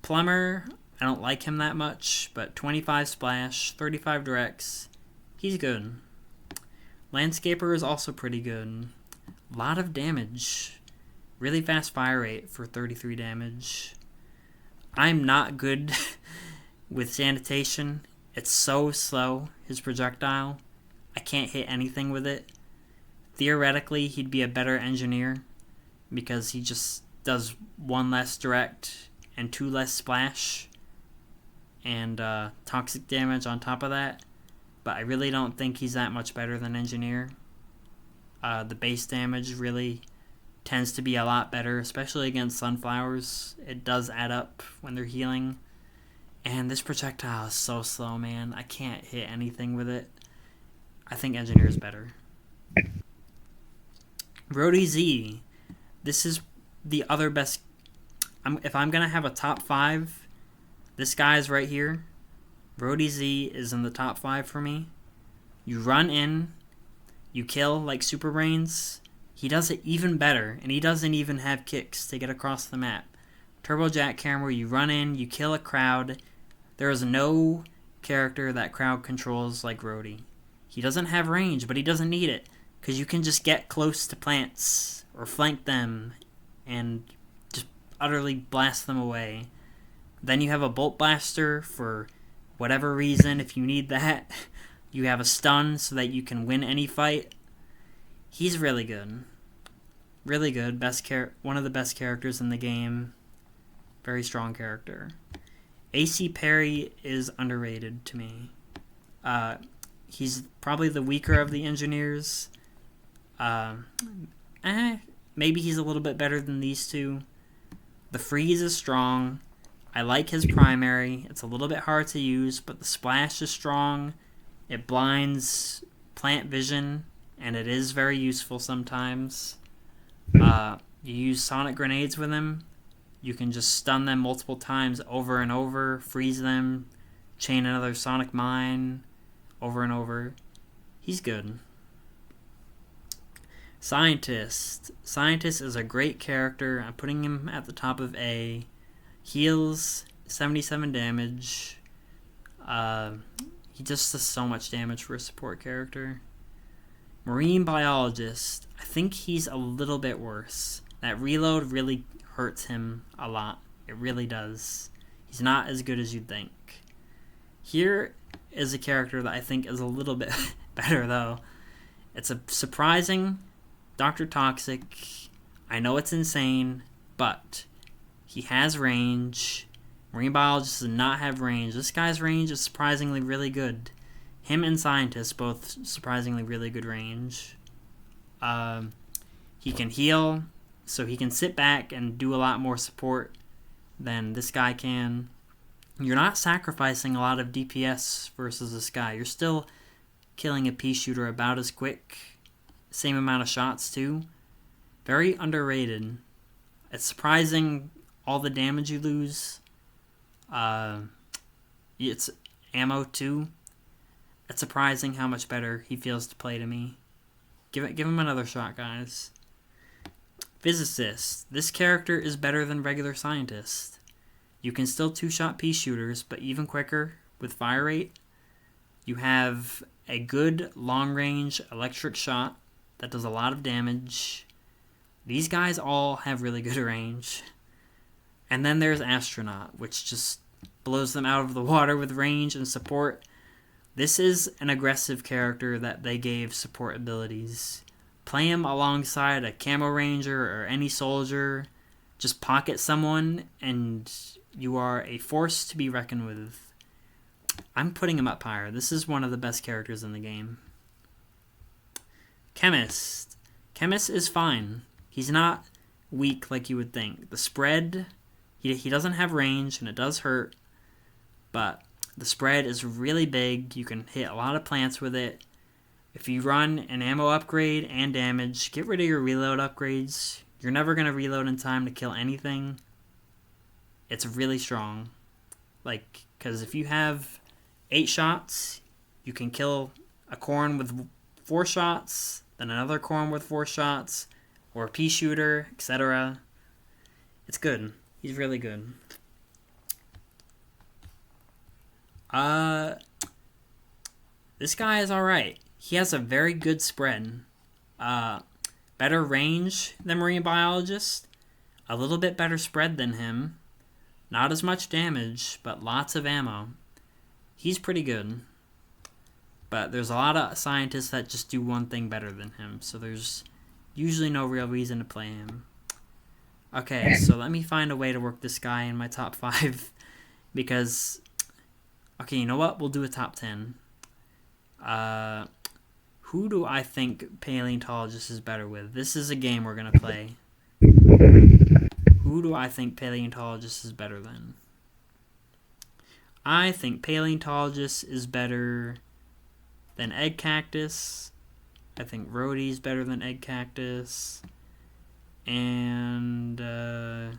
Plumber, I don't like him that much, but 25 splash, 35 directs, he's good. Landscaper is also pretty good. A lot of damage. Really fast fire rate for 33 damage. I'm not good with sanitation. It's so slow, his projectile. I can't hit anything with it. Theoretically, he'd be a better engineer because he just does one less direct and two less splash and toxic damage on top of that. But I really don't think he's that much better than engineer. The base damage really tends to be a lot better, especially against sunflowers. It does add up when they're healing. And this projectile is so slow, man. I can't hit anything with it. I think Engineer is better. Rhodey Z. This is the other best. If I'm going to have a top 5, this guy's right here. Rhodey Z is in the top 5 for me. You run in, you kill like Super Brains. He does it even better, and he doesn't even have kicks to get across the map. Turbo Jack Camera, you run in, you kill a crowd. There is no character that crowd controls like Rhodey. He doesn't have range, but he doesn't need it, because you can just get close to plants or flank them and just utterly blast them away. Then you have a Bolt Blaster for whatever reason, if you need that. You have a stun so that you can win any fight. He's really good. Really good. One of the best characters in the game. Very strong character. AC Perry is underrated to me. He's probably the weaker of the engineers. Maybe he's a little bit better than these two. The freeze is strong. I like his primary. It's a little bit hard to use, but the splash is strong. It blinds plant vision, and it is very useful sometimes. You use sonic grenades with him. You can just stun them multiple times over and over, freeze them, chain another sonic mine over and over. He's good. Scientist. Scientist is a great character. I'm putting him at the top of A. Heals 77 damage. He just does so much damage for a support character. Marine Biologist. I think he's a little bit worse. That reload really hurts him a lot. It really does. He's not as good as you'd think. Here is a character that I think is a little bit better, though. It's a surprising Dr. Toxic. I know it's insane, but he has range. Marine Biologist does not have range. This guy's range is surprisingly really good. Him and Scientist both surprisingly really good range. He can heal, so he can sit back and do a lot more support than this guy can. You're not sacrificing a lot of DPS versus this guy. You're still killing a pea shooter about as quick. Same amount of shots, too. Very underrated. It's surprising all the damage you lose. It's ammo too. It's surprising how much better he feels to play to me. Give him another shot, guys. Physicist. This character is better than regular Scientist. You can still two-shot pea shooters, but even quicker with fire rate. You have a good long-range electric shot that does a lot of damage. These guys all have really good range. And then there's Astronaut, which just blows them out of the water with range and support. This is an aggressive character that they gave support abilities. Play him alongside a Camo Ranger or any soldier. Just pocket someone, and you are a force to be reckoned with. I'm putting him up higher. This is one of the best characters in the game. Chemist. Chemist is fine. He's not weak like you would think. The spread, he doesn't have range, and it does hurt, but the spread is really big. You can hit a lot of plants with it. If you run an ammo upgrade and damage, get rid of your reload upgrades. You're never going to reload in time to kill anything. It's really strong. Because if you have 8 shots, you can kill a corn with 4 shots, then another corn with 4 shots, or a pea shooter, etc. It's good. He's really good. This guy is alright. He has a very good spread. Better range than Marine Biologist. A little bit better spread than him. Not as much damage, but lots of ammo. He's pretty good. But there's a lot of scientists that just do one thing better than him, so there's usually no real reason to play him. Okay, so let me find a way to work this guy in my top 5, because... Okay, you know what? We'll do a top 10. Who do I think Paleontologist is better with? This is a game we're going to play. Who do I think paleontologist is better than? I think paleontologist is better than egg cactus. I think Rhodey's better than egg cactus. And I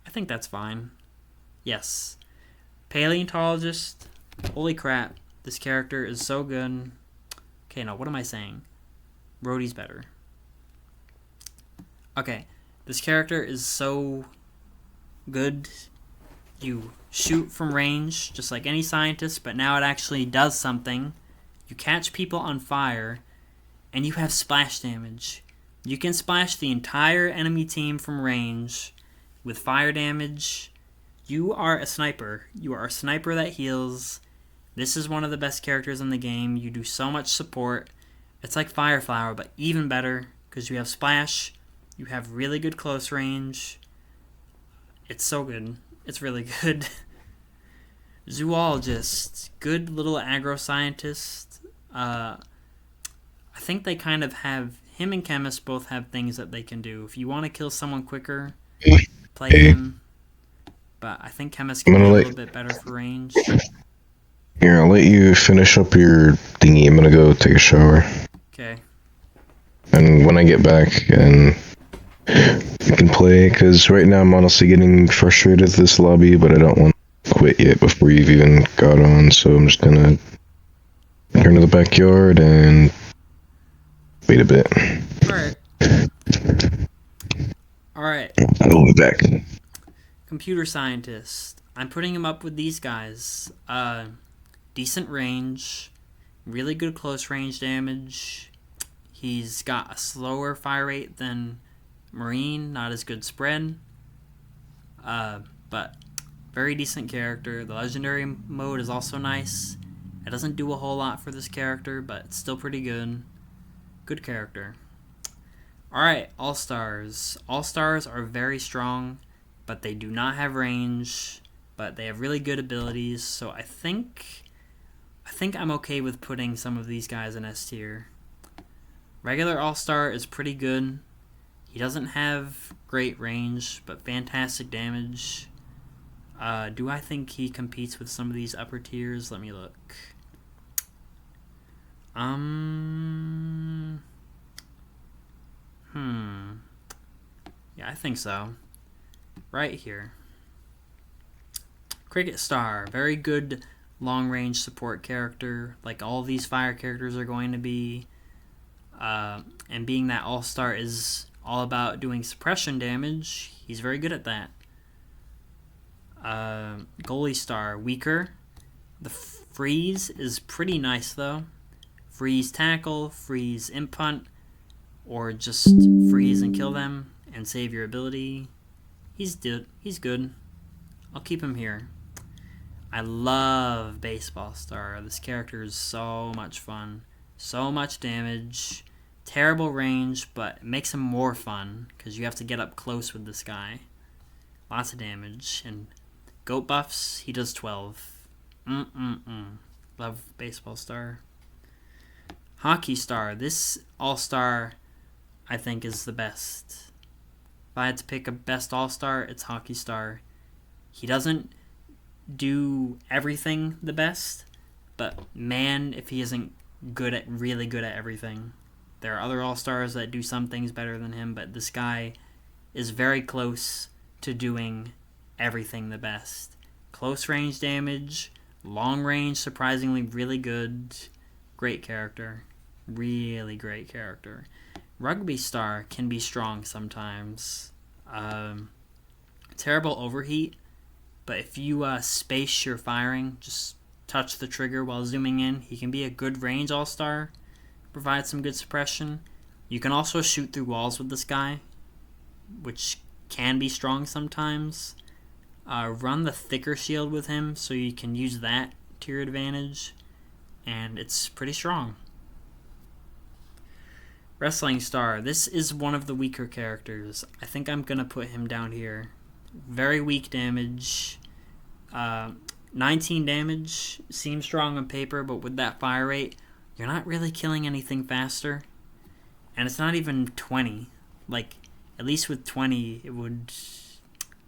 think that's fine. Yes. Paleontologist. Holy crap. This character is so good. Okay, no, what am I saying? Rhodey's better. Okay, this character is so good. You shoot from range, just like any scientist, but now it actually does something. You catch people on fire, and you have splash damage. You can splash the entire enemy team from range with fire damage. You are a sniper. You are a sniper that heals. This is one of the best characters in the game. You do so much support. It's like Fire Flower, but even better, because you have splash. You have really good close range. It's so good. It's really good. Zoologist. Good little aggro scientist. I think they kind of have... Him and Chemist both have things that they can do. If you want to kill someone quicker, play him. But I think Chemist can be a little bit better for range. Here, I'll let you finish up your thingy. I'm gonna go take a shower. Okay. And when I get back, and we can play, because right now I'm honestly getting frustrated with this lobby, but I don't want to quit yet before you've even got on, so I'm just gonna turn to the backyard and wait a bit. Alright. Alright. I'll be back. Computer scientist. I'm putting him up with these guys. Decent range. Really good close range damage. He's got a slower fire rate than Marine. Not as good spread. But very decent character. The legendary mode is also nice. It doesn't do a whole lot for this character, but it's still pretty good. Good character. Alright, All-Stars. All-Stars are very strong, but they do not have range, but they have really good abilities, so I think I'm okay with putting some of these guys in S tier. Regular All-Star is pretty good. He doesn't have great range, but fantastic damage. Do I think he competes with some of these upper tiers? Let me look. Yeah, I think so. Right here. Cricket Star, very good long-range support character, like all these fire characters are going to be. And being that All-Star is all about doing suppression damage, he's very good at that. Goalie Star, weaker. The freeze is pretty nice though. Freeze tackle, freeze imp punt, or just freeze and kill them and save your ability. He's good. I'll keep him here. I love Baseball Star. This character is so much fun. So much damage. Terrible range, but it makes him more fun because you have to get up close with this guy. Lots of damage. And goat buffs, he does 12. Love Baseball Star. Hockey Star. This All-Star, I think, is the best. If I had to pick a best All-Star, it's Hockey Star. He doesn't do everything the best, but man, if he isn't really good at everything. There are other All-Stars that do some things better than him, but this guy is very close to doing everything the best. Close range damage, long range, surprisingly really good. Great character. Really great character. Rugby Star can be strong sometimes. Terrible overheat, but if you space your firing, just touch the trigger while zooming in, he can be a good range All-Star. Provide some good suppression. You can also shoot through walls with this guy, which can be strong sometimes. Run the thicker shield with him so you can use that to your advantage, and it's pretty strong. Wrestling Star. This is one of the weaker characters. I think I'm going to put him down here. Very weak damage. 19 damage. Seems strong on paper, but with that fire rate, you're not really killing anything faster. And it's not even 20. Like, At least with 20, it would...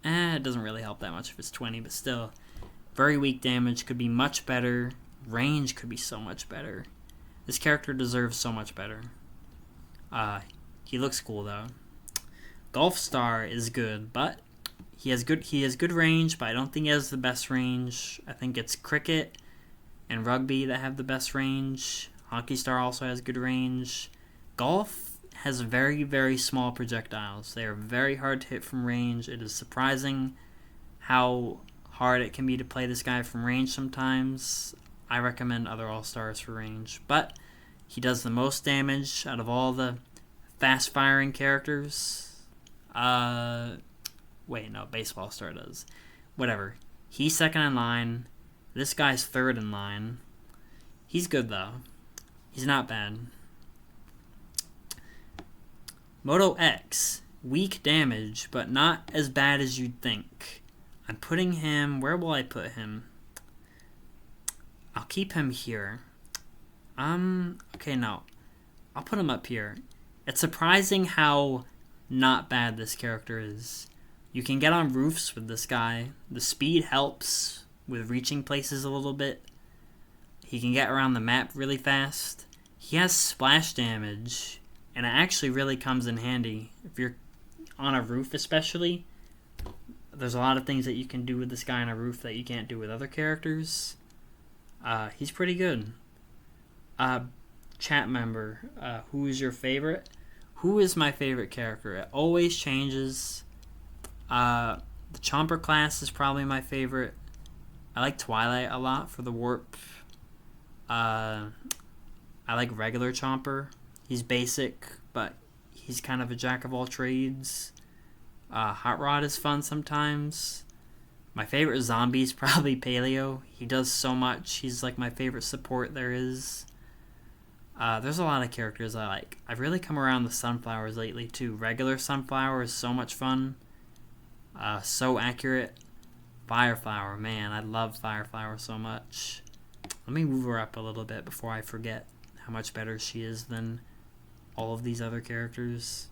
it doesn't really help that much if it's 20, but still. Very weak damage could be much better. Range could be so much better. This character deserves so much better. He looks cool, though. Golf Star is good, but he has good range, but I don't think he has the best range. I think it's Cricket and Rugby that have the best range. Hockey Star also has good range. Golf has very, very small projectiles. They are very hard to hit from range. It is surprising how hard it can be to play this guy from range sometimes. I recommend other All-Stars for range, but he does the most damage out of all the fast-firing characters. Wait, no, Baseball Star does. Whatever. He's second in line. This guy's third in line. He's good, though. He's not bad. Moto X. Weak damage, but not as bad as you'd think. I'm putting him... Where will I put him? I'll keep him here. Okay, no. I'll put him up here. It's surprising how not bad this character is. You can get on roofs with this guy. The speed helps with reaching places a little bit. He can get around the map really fast. He has splash damage, and it actually really comes in handy. If you're on a roof especially, there's a lot of things that you can do with this guy on a roof that you can't do with other characters. He's pretty good. Chat member, who is your favorite? Who is my favorite character? It always changes. The Chomper class is probably my favorite. I like Twilight a lot for the warp. I like regular Chomper. He's basic, but he's kind of a jack of all trades. Hot Rod is fun sometimes. My favorite zombie is probably Paleo. He does so much. He's like my favorite support there is. There's a lot of characters I like. I've really come around the Sunflowers lately too. Regular Sunflower is so much fun. So accurate. Fireflower, man, I love Fireflower so much. Let me move her up a little bit before I forget how much better she is than all of these other characters.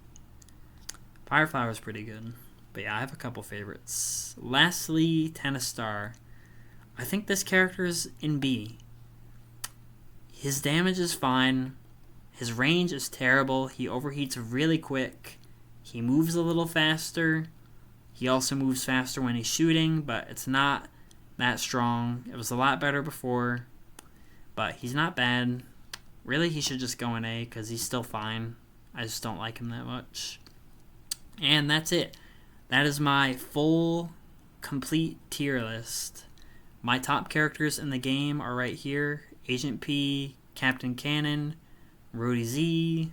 Fireflower's pretty good. But yeah, I have a couple favorites. Lastly, Tennis Star. I think this character is in B. His damage is fine. His range is terrible. He overheats really quick. He moves a little faster. He also moves faster when he's shooting, but it's not that strong. It was a lot better before, but he's not bad. Really, he should just go in A because he's still fine. I just don't like him that much. And that's it. That is my full, complete tier list. My top characters in the game are right here. Agent P, Captain Cannon, Rudy Z,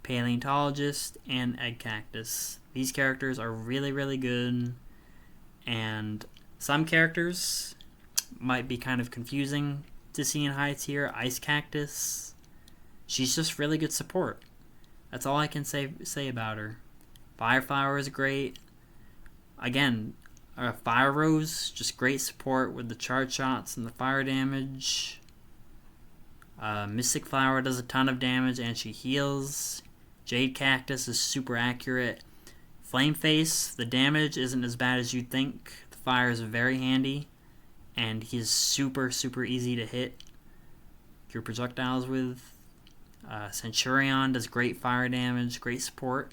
Paleontologist, and Egg Cactus. These characters are really, really good. And some characters might be kind of confusing to see in high tier. Ice Cactus, she's just really good support. That's all I can say about her. Fireflower is great. Again, Fire Rose, just great support with the charge shots and the fire damage. Mystic Flower does a ton of damage and she heals. Jade Cactus is super accurate. Flame Face, the damage isn't as bad as you'd think. The fire is very handy. And he's super, super easy to hit your projectiles with. Centurion does great fire damage, great support.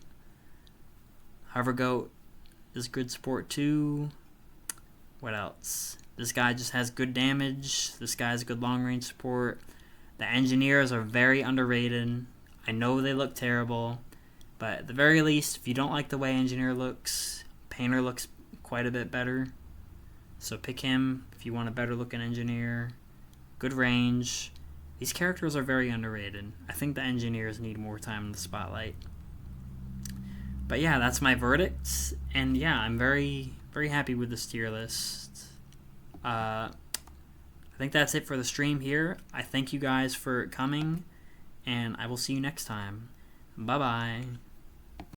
Hovergoat is good support too. What else? This guy just has good damage. This guy has good long range support. The engineers are very underrated. I know they look terrible, but at the very least, if you don't like the way engineer looks, painter looks quite a bit better. So pick him if you want a better looking engineer. Good range. These characters are very underrated. I think the engineers need more time in the spotlight. But yeah, that's my verdict. And yeah, I'm very, very happy with this tier list. I think that's it for the stream here. I thank you guys for coming, and I will see you next time. Bye-bye.